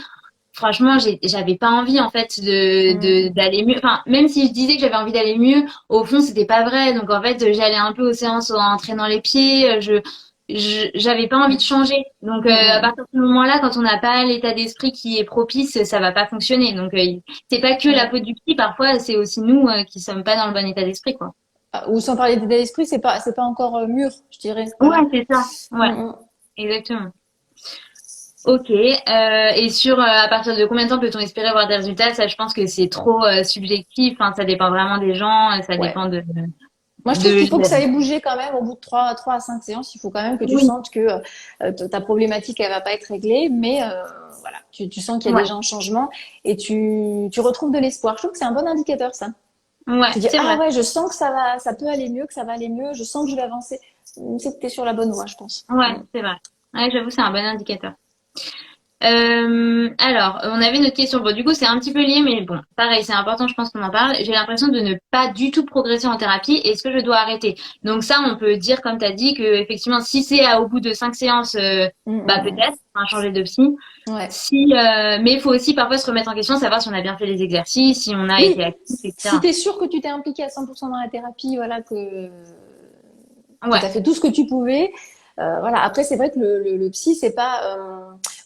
franchement, j'avais pas envie en fait Mm. d'aller mieux. Enfin, même si je disais que j'avais envie d'aller mieux, au fond, c'était pas vrai. Donc en fait, j'allais un peu aux séances en traînant les pieds. J'avais pas envie de changer. Donc Mm, à mm. partir de ce moment-là, quand on n'a pas l'état d'esprit qui est propice, ça va pas fonctionner. Donc c'est pas que la Ouais. faute du psy. Parfois, c'est aussi nous qui sommes pas dans le bon état d'esprit, quoi. Ah, ou sans parler d'état d'esprit, c'est pas encore mûr, je dirais. Ouais, Voilà. c'est ça. Mm, Ouais, mm. exactement. Ok. Et sur à partir de combien de temps peut-on espérer voir des résultats? Ça, je pense que c'est trop subjectif. Enfin, ça dépend vraiment des gens. Ça Ouais. dépend Moi, je trouve de. qu'il faut que ça ait bougé quand même au bout de 3 à 5 séances. Il faut quand même que tu Oui. sentes que ta problématique, elle va pas être réglée, mais voilà, tu sens qu'il y a Ouais. déjà un changement et tu retrouves de l'espoir. Je trouve que c'est un bon indicateur, ça. Ouais. Tu dis, C'est ah vrai. ouais, je sens que ça peut aller mieux, que ça va aller mieux, je sens que je vais avancer. C'est que tu es sur la bonne voie, je pense. Ouais. C'est vrai. Ouais, j'avoue, c'est un bon indicateur. Alors, on avait notre question. Bon, du coup, c'est un petit peu lié, mais bon, pareil, c'est important, je pense qu'on en parle. J'ai l'impression de ne pas du tout progresser en thérapie. Est-ce que je dois arrêter? Donc ça, on peut dire, comme tu as dit, que effectivement, si c'est au bout de 5 séances, Mm, peut-être, mm, on va changer de psy. mm. Ouais. Mais il faut aussi parfois se remettre en question, savoir si on a bien fait les exercices, si on a été Oui, actif, si etc. tu es sûr que tu t'es impliqué à 100% dans la thérapie, voilà, que tu Ouais, as fait tout ce que tu pouvais. Voilà. Après, c'est vrai que le psy, c'est pas.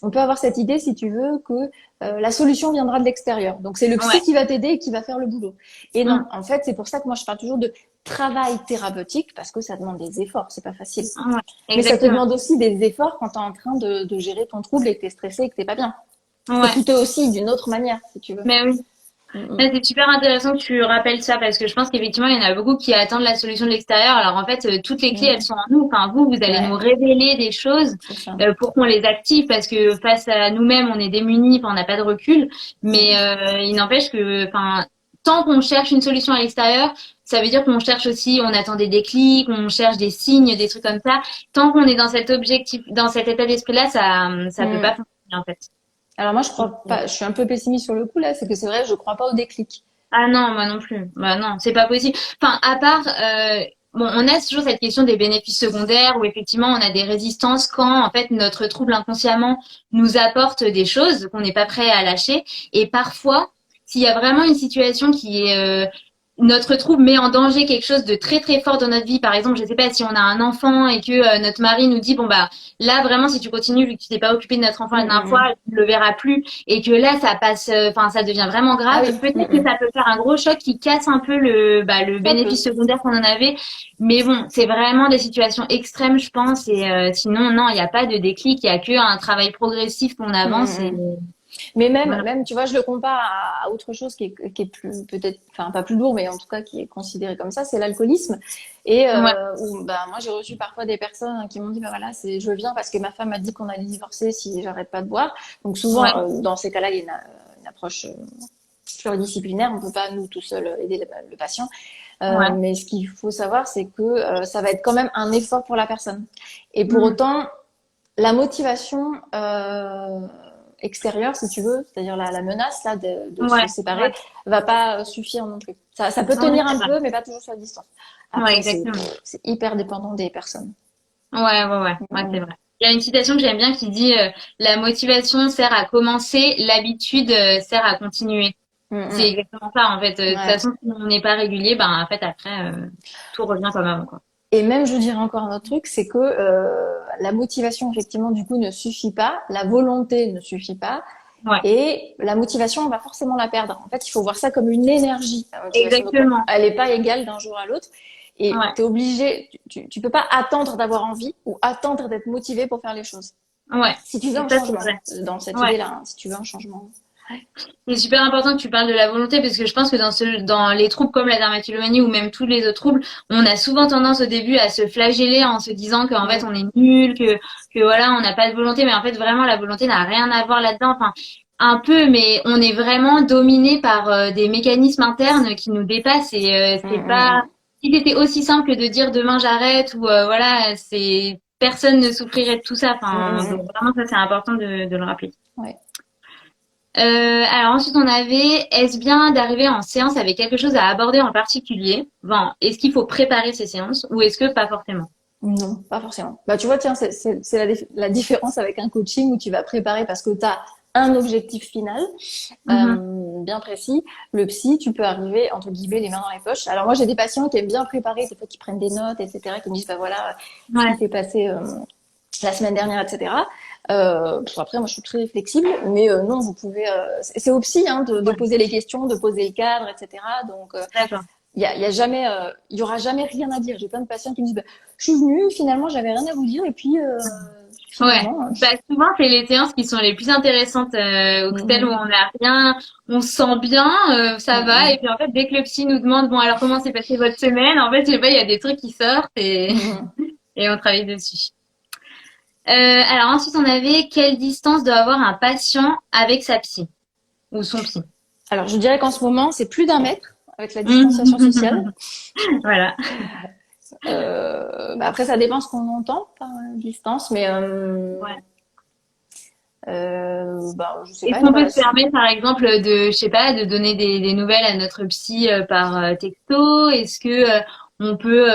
On peut avoir cette idée, si tu veux, que la solution viendra de l'extérieur. Donc, c'est le psy ouais, qui va t'aider et qui va faire le boulot. Et non, mm, en fait, c'est pour ça que moi, je parle toujours de travail thérapeutique parce que ça demande des efforts. C'est pas facile. ouais, Mais ça te exactement. demande aussi des efforts quand tu es en train de gérer ton trouble et que tu es stressé et que t'es pas bien. C'est Ouais, coûteux aussi d'une autre manière, si tu veux. mais oui. Mm, Ouais, c'est super intéressant que tu rappelles ça parce que je pense qu'effectivement, il y en a beaucoup qui attendent la solution de l'extérieur. Alors en fait, toutes les mm, clés, elles mm. sont en nous. Enfin, vous allez nous Ouais, révéler des choses c'est ça. pour qu'on les active parce que face à nous-mêmes, on est démunis, enfin, on n'a pas de recul. Mais Mm, il n'empêche que, enfin, tant qu'on cherche une solution à l'extérieur, ça veut dire qu'on cherche aussi, on attend des déclics, on cherche des signes, des trucs comme ça. Tant qu'on est dans cet objectif, dans cet état d'esprit-là, ça peut pas mm. fonctionner en fait. Alors moi, je crois pas. Je suis un peu pessimiste sur le coup là. C'est que c'est vrai, je crois pas au déclic. Ah non, moi non plus. Bah non, c'est pas possible. Enfin, à part, bon, on a toujours cette question des bénéfices secondaires où effectivement on a des résistances quand en fait notre trouble inconsciemment nous apporte des choses qu'on n'est pas prêt à lâcher. Et parfois, s'il y a vraiment une situation qui est notre trouble met en danger quelque chose de très très fort dans notre vie. Par exemple, je sais pas si on a un enfant et que notre mari nous dit bon bah là vraiment si tu continues vu que tu t'es pas occupé de notre enfant la Mm, dernière mm, fois, mm. tu le verras plus et que là ça passe, enfin ça devient vraiment Ah grave. oui, mm, Peut-être que mm. ça peut faire un gros choc qui casse un peu le Ça peut. bénéfice secondaire qu'on en avait. Mais bon, c'est vraiment des situations extrêmes, je pense. Et sinon non, il n'y a pas de déclic, il y a que un travail progressif qu'on Mm, avance et mm, mm. Mais même, voilà. même, tu vois, je le compare à autre chose qui est plus, peut-être, enfin, pas plus lourd, mais en tout cas qui est considéré comme ça, c'est l'alcoolisme. Et Ouais, où, bah, moi, j'ai reçu parfois des personnes qui m'ont dit, bah voilà, je viens parce que ma femme m'a dit qu'on allait divorcer si j'arrête pas de boire. Donc souvent, ouais, dans ces cas-là, il y a une approche pluridisciplinaire. On peut pas nous tout seul aider le patient. ouais. Mais ce qu'il faut savoir, c'est que ça va être quand même un effort pour la personne. Et pour Mm. autant, la motivation extérieure, si tu veux, c'est-à-dire la menace là de se Ouais, ouais, séparer, va pas suffire non plus. Ça peut ouais, tenir c'est un vrai. peu, mais pas toujours sur la distance. Ouais, Après, exactement. c'est hyper dépendant des personnes. Ouais, ouais, ouais, ouais, c'est Mm, vrai. Il y a une citation que j'aime bien qui dit la motivation sert à commencer, l'habitude sert à continuer. mm, C'est mm. exactement ça, en fait. De toute Ouais. façon, si on n'est pas régulier, ben, en fait, après, tout revient comme avant, quoi. Et même, je dirais encore un autre truc, c'est que la motivation, effectivement, du coup, ne suffit pas, la volonté ne suffit pas, Ouais, et la motivation, on va forcément la perdre. En fait, il faut voir ça comme une énergie, la motivation. Donc, exactement. elle n'est pas égale d'un jour à l'autre. Et Ouais, tu es obligé, tu peux pas attendre d'avoir envie ou attendre d'être motivé pour faire les choses. ouais. Si tu veux un Ça, c'est changement, vrai. dans cette Ouais. idée-là, hein, si tu veux un changement. C'est super important que tu parles de la volonté parce que je pense que dans les troubles comme la dermatillomanie ou même tous les autres troubles, on a souvent tendance au début à se flageller en se disant qu'en fait Mm, on est nul, que voilà, on n'a pas de volonté, mais en fait vraiment la volonté n'a rien à voir là-dedans. Enfin, un peu, mais on est vraiment dominé par des mécanismes internes qui nous dépassent et c'est pas. Si c'était aussi simple que de dire demain j'arrête ou voilà, c'est personne ne souffrirait de tout ça. Enfin, donc vraiment ça c'est important de le rappeler. Ouais. Alors ensuite on avait, est-ce bien d'arriver en séance avec quelque chose à aborder en particulier? Bon, est-ce qu'il faut préparer ces séances ou est-ce que pas forcément? Non, pas forcément. Bah, tu vois, tiens, c'est la différence avec un coaching où tu vas préparer parce que tu as un objectif final Mhm. bien précis. Le psy, tu peux arriver, entre guillemets, les mains dans les poches. Alors moi, j'ai des patients qui aiment bien préparer, des fois qui prennent des notes, etc., qui me disent, bah voilà, ce qui Ouais, s'est passé la semaine dernière, etc. Après, moi, je suis très flexible, mais non, vous pouvez... c'est au psy hein, de ouais, poser les questions, de poser le cadre, etc. Donc, d'accord. il y a jamais, il y aura jamais rien à dire. J'ai plein de patients qui me disent, bah, je suis venue, finalement, j'avais rien à vous dire, et puis Ouais. finalement, Bah, souvent, c'est les séances qui sont les plus intéressantes, ou celles où mm, on n'a rien, on se sent bien, ça va. Et mm, puis, en fait, dès que le psy nous demande, bon, alors comment s'est passée votre semaine? En fait, je sais pas, il y a des trucs qui sortent et, mm. et on travaille dessus. Alors ensuite, on avait quelle distance doit avoir un patient avec sa psy ou son psy? Alors, je dirais qu'en ce moment, c'est plus d'un mètre avec la distanciation sociale. Voilà. Bah, après, ça dépend ce qu'on entend par distance, mais Ouais. bah, je sais Est-ce pas, qu'on peut voilà. se permettre, par exemple, de, je sais pas, de donner des nouvelles à notre psy par texto? Est-ce que on peut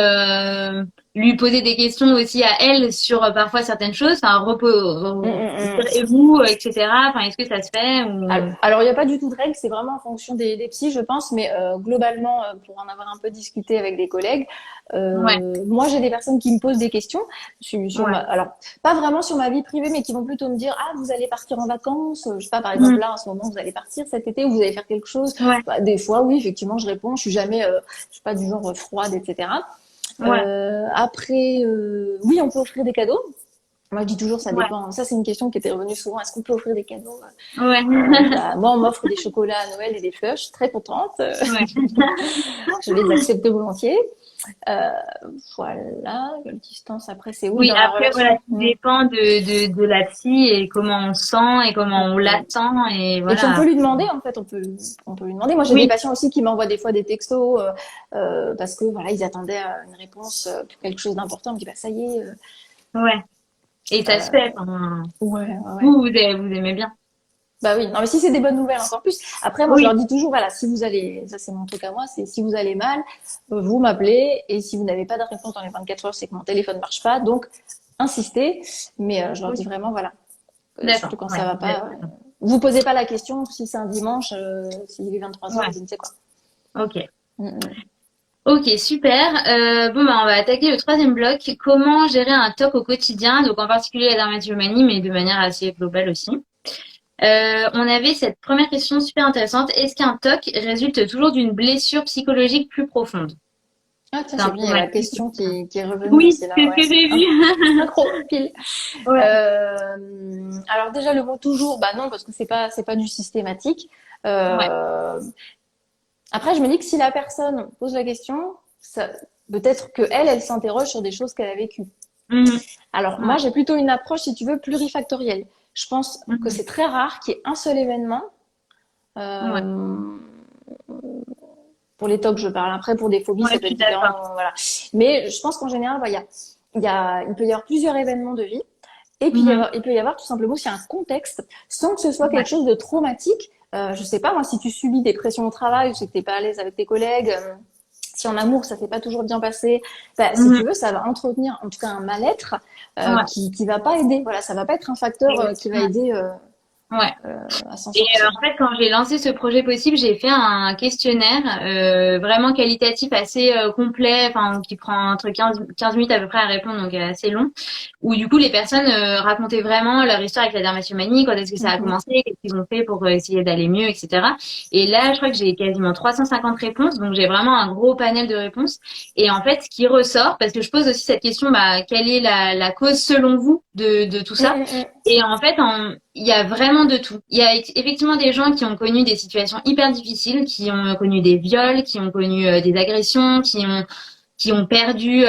lui poser des questions aussi à elle sur parfois certaines choses, enfin, Mm, mm, mm. et vous, etc. Enfin, est-ce que ça se fait ou... Alors, il n'y a pas du tout de règle, c'est vraiment en fonction des psys, je pense, mais globalement, pour en avoir un peu discuté avec des collègues, Ouais, moi, j'ai des personnes qui me posent des questions sur ouais. alors, pas vraiment sur ma vie privée, mais qui vont plutôt me dire, ah, vous allez partir en vacances, je sais pas, par exemple, Mm. là, en ce moment, vous allez partir cet été, ou vous allez faire quelque chose. Ouais, Bah, des fois, oui, effectivement, je réponds, je suis jamais, je suis pas du genre froide, etc. ouais, Après, oui, on peut offrir des cadeaux. Moi, je dis toujours, ça ouais, dépend. Ça, c'est une question qui était revenue souvent. Est-ce qu'on peut offrir des cadeaux? ouais, Bah, moi, on m'offre des chocolats à Noël et des fleurs. Je suis très contente. ouais. Je les accepte volontiers. Euh, voilà. Quelle distance après, c'est oui Oui, dans la après, voilà, relation. tout dépend de la psy et comment on sent et comment on Mm. l'attend et Et puis on peut voilà. lui demander en fait, on peut lui demander. Moi j'ai des Oui, patients aussi qui m'envoient des fois des textos parce que voilà ils attendaient une réponse pour quelque chose d'important. On me dit bah ça y est. ouais. Et ça se fait. Enfin, Ouais, ouais, ouais. vous aimez bien. Bah oui, non mais si c'est des bonnes nouvelles encore plus. Après moi je leur Oui, dis toujours voilà si vous allez, ça c'est mon truc à moi, c'est si vous allez mal, vous m'appelez et si vous n'avez pas de réponse dans les 24 heures, c'est que mon téléphone marche pas. Donc insistez, mais je leur dis oui. vraiment voilà, D'accord. surtout quand Ouais. ça va pas. Vous posez pas la question si c'est un dimanche, s'il est 23 heures, Ouais. je ne sais quoi. Ok. Mm, mm. Ok, super. Bon, bah, on va attaquer le troisième bloc. Comment gérer un TOC au quotidien, donc en particulier la dermatillomanie, mais de manière assez globale aussi. On avait cette première question super intéressante. Est-ce qu'un TOC résulte toujours d'une blessure psychologique plus profonde? Ah tiens, C'est c'est un bien, il y a la traumatisme. question qui est revenue Oui, aussi là, c'est ce ouais. que j'ai Un vu. synchro, pile. Ouais. Alors déjà le mot toujours, bah non parce que c'est pas du systématique. Ouais. Euh, Après je me dis que si la personne pose la question, ça, peut-être que elle s'interroge sur des choses qu'elle a vécues. Mhm. Alors moi Ouais. j'ai plutôt une approche si tu veux plurifactorielle. Je pense que Mhm. c'est très rare qu'il y ait un seul événement. Ouais. Euh, pour les TOC, je parle. Après, pour des phobies, Ouais, ça je peut suis être différent. d'accord. Voilà. Mais je pense qu'en général, bah, il peut y avoir plusieurs événements de vie. Et puis, Mhm. il peut y avoir tout simplement aussi un contexte, sans que ce soit Ouais. quelque chose de traumatique. Je sais pas, moi, si tu subis des pressions au travail, ou si t'es pas à l'aise avec tes collègues, si en amour, ça s'est pas toujours bien passé, bah, si tu Mhm. veux, ça va entretenir, en tout cas, un mal-être, Ouais. qui va pas aider. Voilà, ça va pas être un facteur, qui va Exactement. aider, Ouais. à s'en Et sortir. en fait, quand j'ai lancé ce projet possible, j'ai fait un questionnaire vraiment qualitatif, assez complet, enfin qui prend entre 15 minutes à peu près à répondre, donc assez long, où du coup les personnes racontaient vraiment leur histoire avec la dermatomanie, quand est-ce que ça a Mhm. commencé, qu'est-ce qu'ils ont fait pour essayer d'aller mieux, etc. Et là, je crois que j'ai quasiment 350 réponses, donc j'ai vraiment un gros panel de réponses. Et en fait, ce qui ressort, parce que je pose aussi cette question, bah, quelle est la cause selon vous de tout Mm, ça? mm, mm. Et en fait, il y a vraiment de tout. Il y a effectivement des gens qui ont connu des situations hyper difficiles, qui ont connu des viols, qui ont connu des agressions, qui ont qui ont perdu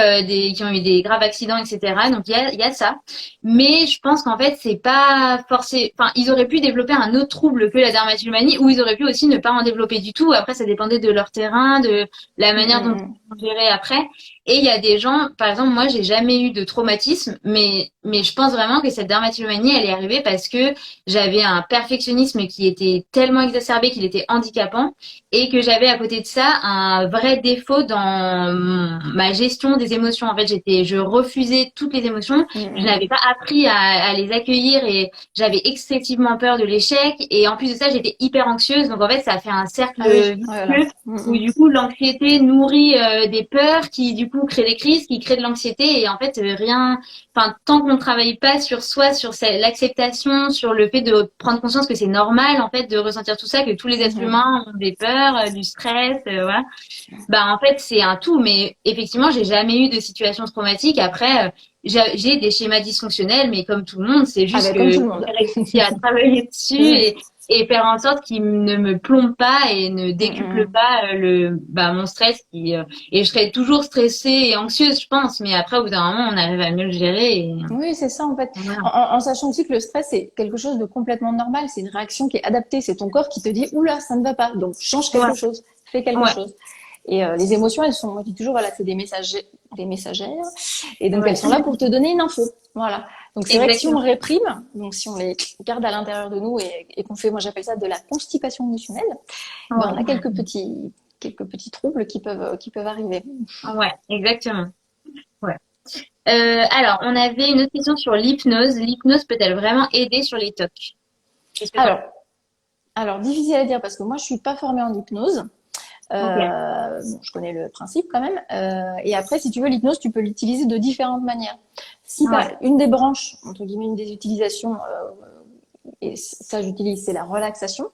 qui ont eu des graves accidents, etc. Donc il y a ça. Mais je pense qu'en fait, c'est pas forcé. Enfin, ils auraient pu développer un autre trouble que la dermatillomanie, ou ils auraient pu aussi ne pas en développer du tout. Après, ça dépendait de leur terrain, de la manière dont Mm, ils géraient après. Et il y a des gens, par exemple, moi, j'ai jamais eu de traumatisme, mais je pense vraiment que cette dermatillomanie, elle est arrivée parce que j'avais un perfectionnisme qui était tellement exacerbé qu'il était handicapant, et que j'avais à côté de ça un vrai défaut dans ma gestion des émotions. En fait, je refusais toutes les émotions. mm, Je n'avais mm, pas appris à les accueillir, et j'avais excessivement peur de l'échec. Et en plus de ça, j'étais hyper anxieuse. Donc en fait, ça a fait un cercle Ah oui, voilà. vicieux où du coup l'anxiété nourrit des peurs qui du coup créent des crises, qui créent de l'anxiété. Et en fait, enfin, tant qu'on ne travaille pas sur soi, sur l'acceptation, sur le fait de prendre conscience que c'est normal en fait de ressentir tout ça, que tous les êtres Mhm. humains ont des peurs, du stress, voilà. Bah en fait c'est un tout. Mais effectivement, j'ai jamais eu de situation traumatique. Après, j'ai des schémas dysfonctionnels, mais comme tout le monde, c'est Ah juste ben, comme que tout le j'ai monde. réussi à travailler dessus Mm, et faire en sorte qu'il ne me plombe pas et ne mm, décuple mm. pas mon stress et je serais toujours stressée et anxieuse, je pense. Mais après, au bout d'un moment, on arrive à mieux le gérer et Oui, c'est ça en fait. voilà. En sachant aussi que le stress, c'est quelque chose de complètement normal. C'est une réaction qui est adaptée. C'est ton corps qui te dit, oula, ça ne va pas. Donc, change Ouais, quelque chose, fais quelque ouais, chose. Et les émotions, elles sont, moi je dis toujours, voilà, c'est des messagères. Et donc, elles ouais. sont là pour te donner une info. Voilà. Donc, c'est vrai que si on Exactement. réprime, donc si on les garde à l'intérieur de nous et qu'on fait, moi j'appelle ça de la constipation émotionnelle, ben, on a Ouais, quelques petits troubles qui peuvent arriver. ouais, exactement. Ouais. Alors, on avait une autre question sur l'hypnose. L'hypnose peut-elle vraiment aider sur les TOC? Qu'est-ce que t'en Alors, alors, difficile à dire parce que moi, je suis pas formée en hypnose. penses? Ok. Bon, je connais le principe quand même. Et après, si tu veux, l'hypnose, tu peux l'utiliser de différentes manières. Si par Ouais. une des branches, entre guillemets, une des utilisations, et ça j'utilise, c'est la relaxation.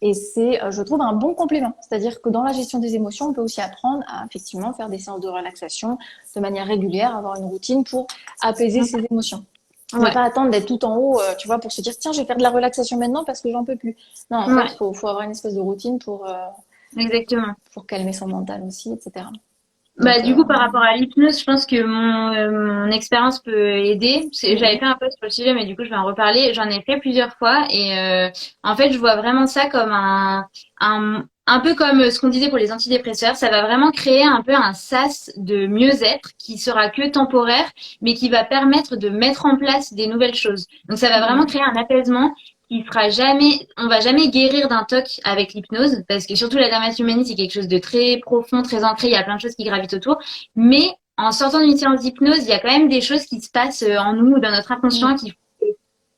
Et c'est, je trouve, un bon complément. C'est-à-dire que dans la gestion des émotions, on peut aussi apprendre à effectivement faire des séances de relaxation de manière régulière, avoir une routine pour apaiser ses émotions. Mais Ouais. pas attendre d'être tout en haut, tu vois, pour se dire, tiens, je vais faire de la relaxation maintenant parce que j'en peux plus. Non, en fait, Ouais. faut avoir une espèce de routine Exactement. pour calmer son mental aussi, etc. Bah, Donc, du coup, par rapport à l'hypnose, je pense que mon expérience peut aider. J'avais fait mm, un post sur le sujet, mais du coup, je vais en reparler. J'en ai fait plusieurs fois et en fait, je vois vraiment ça comme un peu comme ce qu'on disait pour les antidépresseurs. Ça va vraiment créer un peu un sas de mieux-être qui sera que temporaire, mais qui va permettre de mettre en place des nouvelles choses. Donc, ça va vraiment mm, créer un apaisement qui fera jamais, on va jamais guérir d'un TOC avec l'hypnose, parce que surtout la dermatillomanie, c'est quelque chose de très profond, très ancré, il y a plein de choses qui gravitent autour. Mais en sortant d'une séance d'hypnose, il y a quand même des choses qui se passent en nous, dans notre inconscient, mm, qui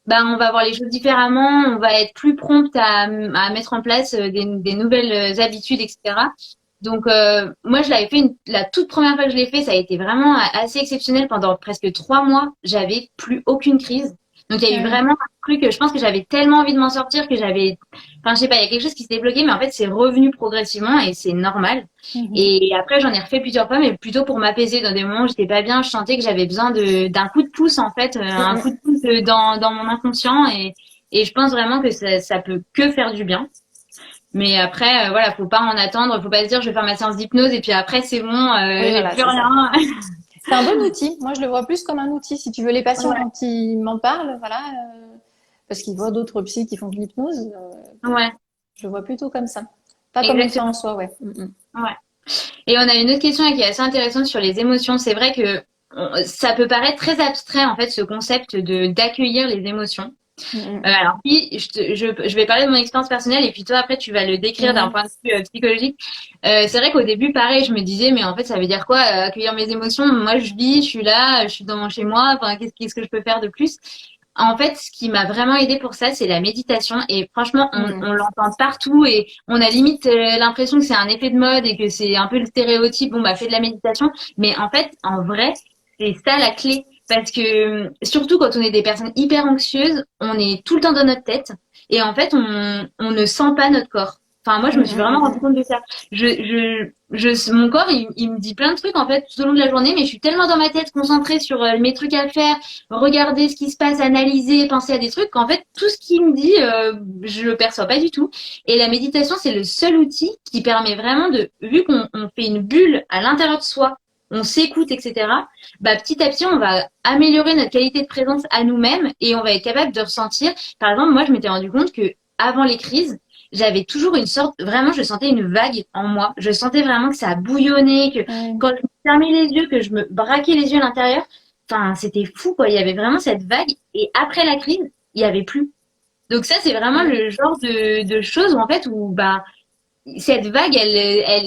bah, on va voir les choses différemment, on va être plus prompte à mettre en place des nouvelles habitudes, etc. Donc moi je l'avais fait la toute première fois que je l'ai fait, ça a été vraiment assez exceptionnel. Pendant presque 3 mois, j'avais plus aucune crise. Donc il y a eu mm. vraiment un truc, je pense que j'avais tellement envie de m'en sortir que enfin je sais pas, il y a quelque chose qui s'était bloqué, mais en fait c'est revenu progressivement et c'est normal. Mhm. Et après j'en ai refait plusieurs fois, mais plutôt pour m'apaiser dans des moments où j'étais pas bien, je sentais que j'avais besoin d'un coup de pouce en fait, Mm, un coup de mm. pouce dans mon inconscient et je pense vraiment que ça peut que faire du bien. Mais après, voilà, faut pas en attendre, faut pas se dire je vais faire ma séance d'hypnose et puis après c'est bon, Oui, j'ai voilà, plus c'est ça. rien. C'est un bon outil. Moi, je le vois plus comme un outil. Si tu veux, les patients, Ouais, quand ils m'en parlent, voilà, parce qu'ils voient d'autres psys qui font de l'hypnose, ouais, je le vois plutôt comme ça. Pas comme une fin en exactement. soi, ouais. Mm, mm. Ouais. Et on a une autre question qui est assez intéressante sur les émotions. C'est vrai que ça peut paraître très abstrait en fait ce concept de d'accueillir les émotions. Mm, Alors puis je vais parler de mon expérience personnelle et puis toi après tu vas le décrire d'un mm. point de vue psychologique. C'est vrai qu'au début pareil je me disais mais en fait ça veut dire quoi accueillir mes émotions? Moi je vis, je suis là, je suis dans mon chez moi. Enfin qu'est-ce que je peux faire de plus? En fait, ce qui m'a vraiment aidé pour ça, c'est la méditation. Et franchement, Mhm, on mm. l'entend partout et on a limite l'impression que c'est un effet de mode et que c'est un peu le stéréotype. Bon, bah, fais de la méditation. Mais en fait, en vrai, c'est ça la clé. Parce que surtout quand on est des personnes hyper anxieuses, on est tout le temps dans notre tête et en fait, on ne sent pas notre corps. Enfin, moi, je Mm, me suis vraiment rendu mm, compte de ça. Mon corps, il me dit plein de trucs en fait tout au long de la journée, mais je suis tellement dans ma tête, concentrée sur mes trucs à faire, regarder ce qui se passe, analyser, penser à des trucs, qu'en fait, tout ce qu'il me dit, je le perçois pas du tout. Et la méditation, c'est le seul outil qui permet vraiment vu qu'on fait une bulle à l'intérieur de soi, on s'écoute, etc., bah, petit à petit, on va améliorer notre qualité de présence à nous-mêmes et on va être capable de ressentir. Par exemple, moi, je m'étais rendu compte que avant les crises, j'avais toujours une sorte, vraiment, je sentais une vague en moi. Je sentais vraiment que ça bouillonnait, que Ouais. quand je me fermais les yeux, que je me braquais les yeux à l'intérieur, enfin, c'était fou, quoi. Il y avait vraiment cette vague. Et après la crise, il y avait plus. Donc ça, c'est vraiment Ouais. le genre de choses où, en fait, où, bah, cette vague,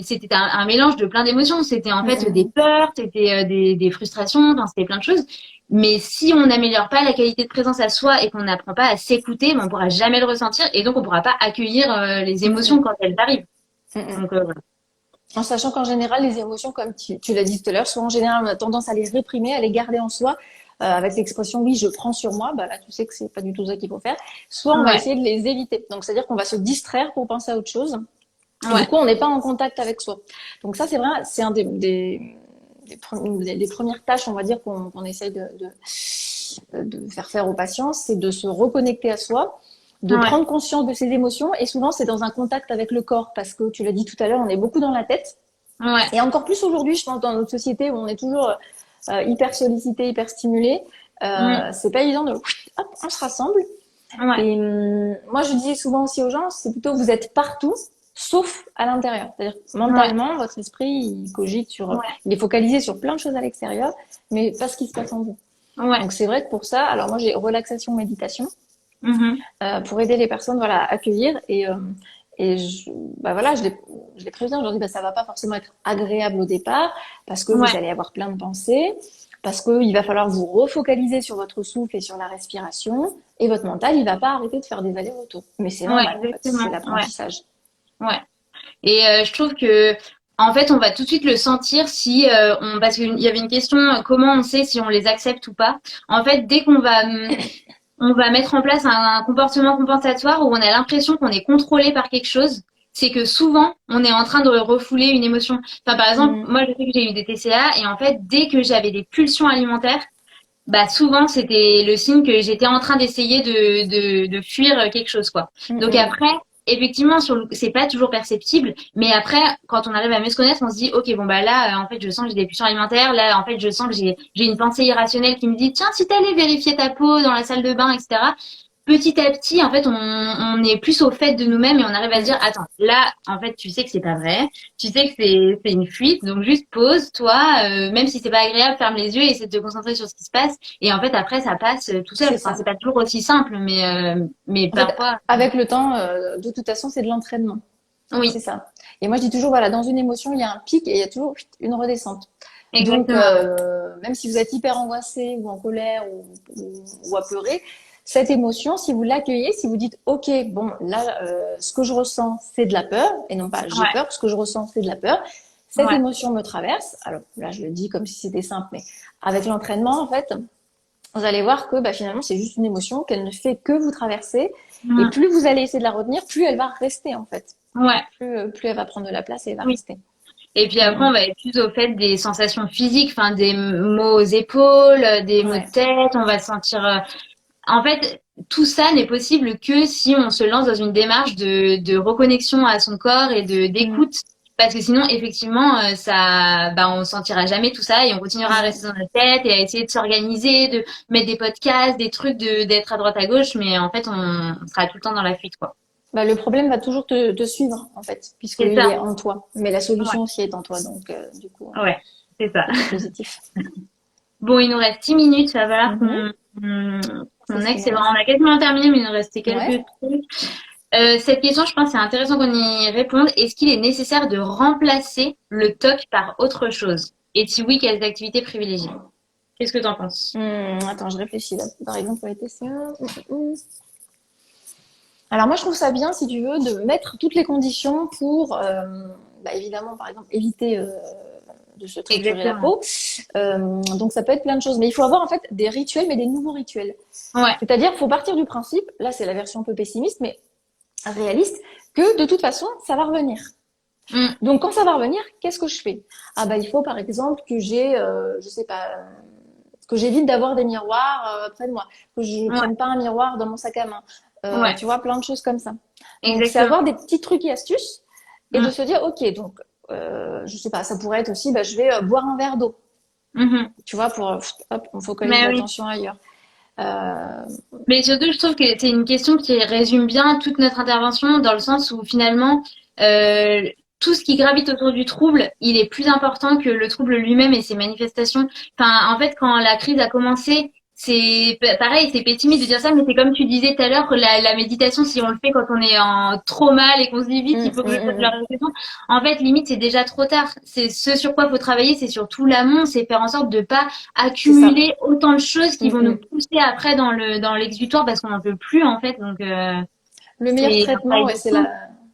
c'était un mélange de plein d'émotions. C'était en Mm, fait mm, des mm. peurs, c'était des frustrations, enfin, c'était plein de choses. Mais si on n'améliore pas la qualité de présence à soi et qu'on n'apprend pas à s'écouter, ben, on pourra jamais le ressentir et donc on pourra pas accueillir les Mm, émotions mm. quand elles arrivent. Mm, mm. Donc voilà. En sachant qu'en général, les émotions, comme tu l'as dit tout à l'heure, souvent en général, on a tendance à les réprimer, à les garder en soi, avec l'expression oui, je prends sur moi. Bah là, tu sais que c'est pas du tout ça qu'il faut faire. Soit on va Ouais, essayer de les éviter. Donc, c'est-à-dire qu'on va se distraire pour penser à autre chose. Et du ouais, coup, on n'est pas en contact avec soi. Donc ça, c'est vrai, c'est un des premières tâches, on va dire, qu'on essaye de faire aux patients, c'est de se reconnecter à soi, de ouais, prendre conscience de ses émotions. Et souvent, c'est dans un contact avec le corps, parce que tu l'as dit tout à l'heure, on est beaucoup dans la tête. ouais, Et encore plus aujourd'hui, je pense, dans notre société où on est toujours hyper sollicité, hyper stimulé, mm, c'est pas évident de, hop, on se rassemble. ouais, Et moi, je disais souvent aussi aux gens, c'est plutôt vous êtes partout, sauf à l'intérieur. C'est-à-dire que ouais, mentalement, votre esprit, il cogite sur, ouais, il est focalisé sur plein de choses à l'extérieur, mais pas ce qui se passe en vous. ouais, Donc c'est vrai que pour ça, alors moi j'ai relaxation, méditation, mhm, pour aider les personnes, voilà, à accueillir et bah voilà, je les préviens, je leur dis, bah ça va pas forcément être agréable au départ parce que vous ouais, allez avoir plein de pensées, parce que il va falloir vous refocaliser sur votre souffle et sur la respiration et votre mental, il va pas arrêter de faire des allers-retours. Mais c'est ouais, normal, en fait, exactement, c'est ouais, l'apprentissage. ouais. Et je trouve que en fait, on va tout de suite le sentir si parce qu'il y avait une question, comment on sait si on les accepte ou pas. En fait, dès qu'on va on va mettre en place un comportement compensatoire où on a l'impression qu'on est contrôlé par quelque chose, c'est que souvent on est en train de refouler une émotion. Enfin, par exemple, Mm, moi je sais que j'ai eu des TCA et en fait, dès que j'avais des pulsions alimentaires, bah souvent c'était le signe que j'étais en train d'essayer de fuir quelque chose quoi. mm, Donc mm. après effectivement c'est pas toujours perceptible, mais après quand on arrive à mieux se connaître, on se dit OK bon bah là en fait je sens que j'ai des pulsions alimentaires, là en fait je sens que j'ai une pensée irrationnelle qui me dit tiens si t'allais vérifier ta peau dans la salle de bain etc. Petit à petit, en fait, on est plus au fait de nous-mêmes et on arrive à se dire, attends, là, en fait, tu sais que c'est pas vrai, tu sais que c'est une fuite, donc juste pose, toi, même si c'est pas agréable, ferme les yeux et essaie de te concentrer sur ce qui se passe. Et en fait, après, ça passe tout seul. C'est Enfin, c'est ça. pas toujours aussi simple, mais En fait, parfois, avec le temps, de toute façon, c'est de l'entraînement. C'est oui, ça. Et moi, je dis toujours, voilà, dans une émotion, il y a un pic et il y a toujours une redescente. Donc, exactement. même si vous êtes hyper angoissé ou en colère ou apeuré, cette émotion, si vous l'accueillez, si vous dites, OK, bon, là, ce que je ressens, c'est de la peur, et non pas j'ai Ouais, peur, ce que je ressens, c'est de la peur. Cette ouais, émotion me traverse. Alors là, je le dis comme si c'était simple, mais avec l'entraînement, en fait, vous allez voir que bah, finalement, c'est juste une émotion qu'elle ne fait que vous traverser. Et mm, plus vous allez essayer de la retenir, plus elle va rester, en fait. ouais, Plus elle va prendre de la place et elle va oui. rester. Et puis après, Mm, on va être plus au fait des sensations physiques, enfin, des maux aux épaules, des mm. maux de Ouais. tête, on va se sentir en fait, tout ça n'est possible que si on se lance dans une démarche de reconnexion à son corps et de Mm, d'écoute. Parce que sinon, effectivement, on sentira jamais tout ça et on continuera à rester mm. dans notre tête et à essayer de s'organiser, de mettre des podcasts, des trucs, d'être à droite à gauche, mais en fait, on sera tout le temps dans la fuite, quoi. Bah, le problème va toujours te suivre, en fait, C'est puisqu'il ça. est en toi. Mais la Ouais, solution aussi est en toi. Donc, du coup, ouais, c'est ça. côté positif. Bon, il nous reste 6 minutes, ça va falloir Mhm. C'est qu'on ce qui nous accélère. On reste. a quasiment terminé, mais il nous restait Ouais. quelques trucs. Cette question, je pense, que c'est intéressant qu'on y réponde. Est-ce qu'il est nécessaire de remplacer le TOC par autre chose? Et si oui, quelles activités privilégier? Qu'est-ce que t'en penses? Attends, je réfléchis là. Par exemple, pour les TCA. Alors moi, je trouve ça bien, si tu veux, de mettre toutes les conditions pour, bah, évidemment, par exemple, éviter de se triturer la Exactement. peau. Donc ça peut être plein de choses. Mais il faut avoir en fait des rituels, mais des nouveaux rituels. Ouais. C'est-à-dire, il faut partir du principe, là c'est la version un peu pessimiste, mais réaliste, que de toute façon, ça va revenir. Mm. Donc quand ça va revenir, qu'est-ce que je fais? Ah bah il faut par exemple que j'ai, je sais pas, que j'évite d'avoir des miroirs près de moi, que je Ouais. prenne pas un miroir dans mon sac à main. Ouais. Tu vois, plein de choses comme ça. Donc c'est Exactement. avoir des petits trucs et astuces et de Mm. se dire, ok, donc je sais pas, ça pourrait être aussi, bah, je vais boire un verre d'eau, Mhm. tu vois, pour hop, on focalise Mais oui. l'attention ailleurs. Euh, Mais surtout, je trouve que c'est une question qui résume bien toute notre intervention dans le sens où finalement, euh, tout ce qui gravite autour du trouble, il est plus important que le trouble lui-même et ses manifestations. Enfin, en fait, quand la crise a commencé, c'est pareil, c'est pétimiste de dire ça, mais c'est comme tu disais tout à l'heure, la méditation, si on le fait quand on est en trop mal et qu'on se dit vite, il faut que je fasse la réflexion. En fait, limite, c'est déjà trop tard. C'est ce sur quoi faut travailler, c'est sur tout l'amont, c'est faire en sorte de pas c'est ça. accumuler autant de choses qui Mm, vont nous mm. pousser après dans l'exutoire parce qu'on n'en peut plus en fait. Donc Le meilleur c'est un traitement, travail ouais, de fond.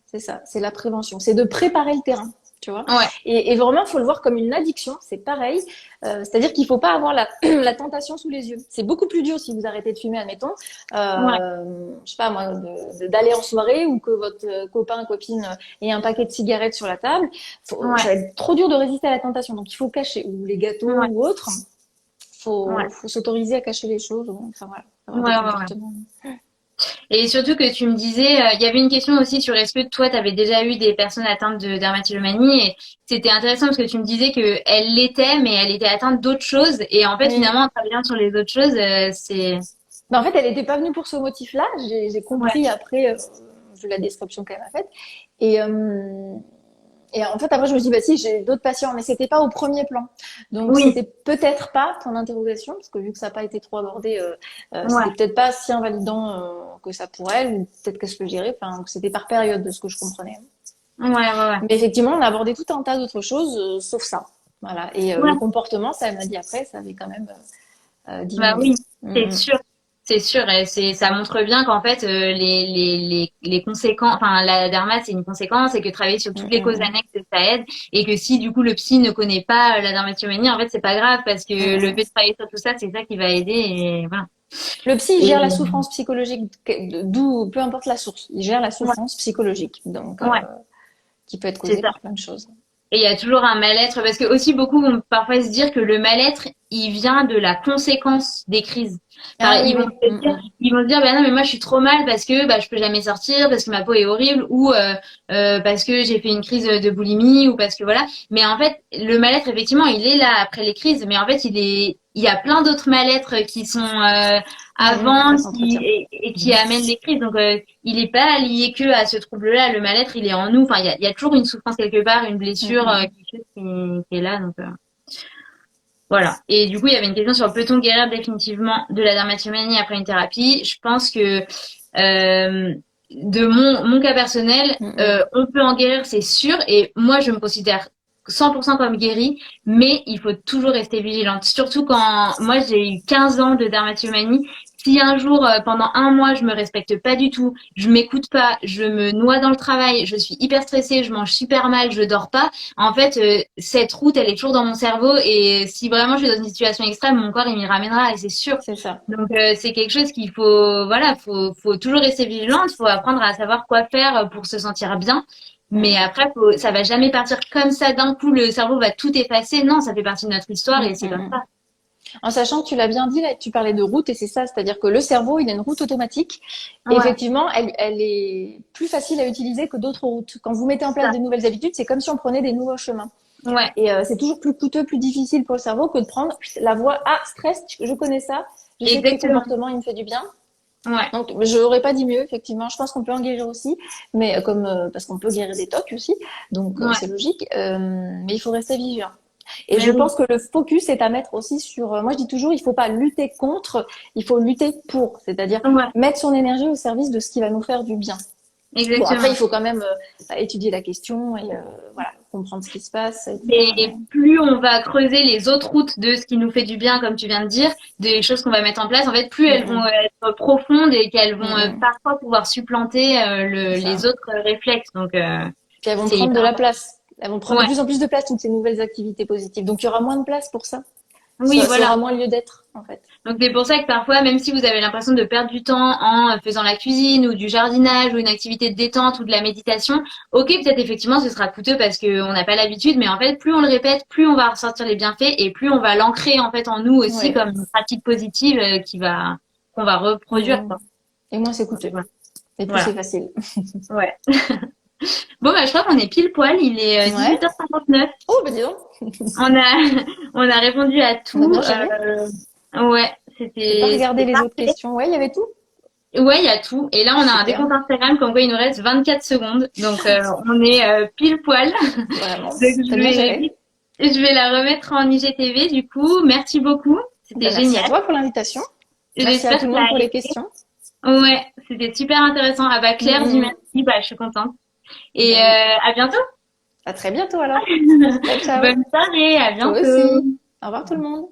c'est ça, c'est la prévention, c'est de préparer le terrain, tu vois. Ouais, Et vraiment, il faut le voir comme une addiction, c'est pareil. C'est-à-dire qu'il faut pas avoir la tentation sous les yeux. C'est beaucoup plus dur si vous arrêtez de fumer, admettons. ouais, Je sais pas moi, d'aller en soirée ou que votre copain, copine ait un paquet de cigarettes sur la table. Ça ouais, va être trop dur de résister à la tentation, donc il faut cacher ou les gâteaux ouais, ou autres. ouais, Faut s'autoriser à cacher les choses. Enfin voilà, avoir des ouais. comportements. Et surtout que tu me disais, il y avait une question aussi sur est-ce que toi, tu avais déjà eu des personnes atteintes de dermatillomanie et c'était intéressant parce que tu me disais que elle l'était, mais elle était atteinte d'autres choses et en fait Oui. finalement en travaillant sur les autres choses, c'est Ben, en fait, elle n'était pas venue pour ce motif-là. J'ai ouais, compris après, vu la description qu'elle m'a faite. Et, euh, et en fait, après, je me suis dit, bah si, j'ai d'autres patients, mais c'était pas au premier plan. Donc, oui, c'était peut-être pas ton interrogation, parce que vu que ça n'a pas été trop abordé, c'était ouais, peut-être pas si invalidant que ça pour elle, ou peut-être qu'elle se le dirait. Enfin, que c'était par période de ce que je comprenais. ouais. Mais effectivement, on a abordé tout un tas d'autres choses, sauf ça. Voilà. Et Ouais. le comportement, ça, elle m'a dit après, ça avait quand même Bah diminué. oui, c'est Mm, sûr. C'est sûr, et ça montre bien qu'en fait les conséquences, enfin la dermat c'est une conséquence et que travailler sur mm, toutes les mm, causes mm, annexes ça aide et que si du coup le psy ne connaît pas la dermatillomanie en fait c'est pas grave parce que mm, le mm. fait de travailler sur tout ça c'est ça qui va aider et voilà. Le psy il Et gère la souffrance psychologique, d'où, peu importe la source, il gère la ouais, souffrance psychologique, donc ouais, qui peut être c'est causée ça. par plein de choses. Et il y a toujours un mal-être, parce que aussi beaucoup vont parfois se dire que le mal-être, il vient de la conséquence des crises. Ah oui, oui. Ils vont se dire, bah non, mais moi je suis trop mal parce que bah, je peux jamais sortir, parce que ma peau est horrible, ou parce que j'ai fait une crise de boulimie, ou parce que voilà. Mais en fait, le mal-être, effectivement, il est là après les crises, mais en fait, il y a plein d'autres mal-être qui sont Ça avant s'entretient. et qui amènent les crises. Donc, il est pas lié que à ce trouble-là. Le mal-être, il est en nous. Enfin, il y a toujours une souffrance quelque part, une Mm, blessure, mm. quelque chose qui est là. Donc, voilà. Et du coup, il y avait une question sur peut-on guérir définitivement de la dermatillomanie après une thérapie? Je pense que de mon cas personnel, Mm, mm. on peut en guérir, c'est sûr. Et moi, je me considère 100% comme guérie, mais il faut toujours rester vigilante. Surtout quand moi, j'ai eu 15 ans de dermatillomanie. Si un jour, pendant un mois, je me respecte pas du tout, je m'écoute pas, je me noie dans le travail, je suis hyper stressée, je mange super mal, je dors pas, en fait, cette route, elle est toujours dans mon cerveau et si vraiment je suis dans une situation extrême, mon corps, il m'y ramènera et c'est sûr. C'est ça. Donc, c'est quelque chose qu'il faut, voilà, faut toujours rester vigilante, faut apprendre à savoir quoi faire pour se sentir bien. Mm, Mais après, ça va jamais partir comme ça d'un coup, le cerveau va tout effacer. Non, ça fait partie de notre histoire mm, et c'est mm, comme mm. ça. En sachant que tu l'as bien dit, là, tu parlais de route, et c'est ça, c'est-à-dire que le cerveau, il a une route automatique. Et Ouais, effectivement, elle est plus facile à utiliser que d'autres routes. Quand vous mettez en c'est place ça. des nouvelles habitudes, c'est comme si on prenait des nouveaux chemins. Ouais, Et c'est toujours plus coûteux, plus difficile pour le cerveau que de prendre la voie, ah, stress, je connais ça, je sais que ce exactement. comportement, il me fait du bien. Ouais, Donc, je n'aurais pas dit mieux, effectivement. Je pense qu'on peut en guérir aussi, mais parce qu'on peut guérir des TOC aussi, donc ouais. c'est logique. Mais il faut rester vigilant. Et Mais je oui, pense que le focus est à mettre aussi sur. Moi, je dis toujours, il faut pas lutter contre, il faut lutter pour, c'est-à-dire ouais, mettre son énergie au service de ce qui va nous faire du bien. Bon, après, il exactement. faut quand même étudier la question et voilà, comprendre ce qui se passe, etc. Et plus on va creuser les autres routes de ce qui nous fait du bien, comme tu viens de dire, des choses qu'on va mettre en place, en fait, plus Mm, elles vont mm, être profondes et qu'elles vont mm. parfois pouvoir supplanter C'est les ça. autres réflexes. Donc, Puis elles vont c'est prendre de hyper la important. place. Elles vont prendre de Ouais, plus en plus de place, toutes ces nouvelles activités positives. Donc, il y aura moins de place pour ça. oui, Ça aura voilà. moins lieu d'être, en fait. Donc, c'est pour ça que parfois, même si vous avez l'impression de perdre du temps en faisant la cuisine ou du jardinage ou une activité de détente ou de la méditation, ok, peut-être effectivement ce sera coûteux parce qu'on n'a pas l'habitude, mais en fait, plus on le répète, plus on va ressentir les bienfaits et plus on va l'ancrer en fait en nous aussi Ouais. comme une pratique positive qu'on va Mm, reproduire, mm. quoi. Et moins c'est Donc, coûteux. Et plus c'est facile. ouais. Bon, bah, je crois qu'on est pile poil. Il est Ouais. 18h59. Oh, bah dis donc, On a, on a répondu à on a tout. bien géré. Ouais, J'ai pas regardé c'était les autres parfait. questions. Ouais, il y avait tout. Ouais, il y a tout. Et là, on a un Super. décompte Instagram comme quoi il nous reste 24 secondes. Donc, on est pile poil. Vraiment, Donc, t'as bien géré. je vais la remettre en IGTV. Du coup, merci beaucoup. C'était Bah, merci à génial. toi pour l'invitation. Merci à J'espère tout que le ça monde a pour les aidé. questions. Ouais, c'était super intéressant. Ah bah, Mm, Claire mm, dit mm. merci. Bah, je suis contente. Et Bah oui. à bientôt. À très bientôt alors. Ciao, ciao. Bonne soirée. À Toi bientôt. aussi. Au revoir tout le monde.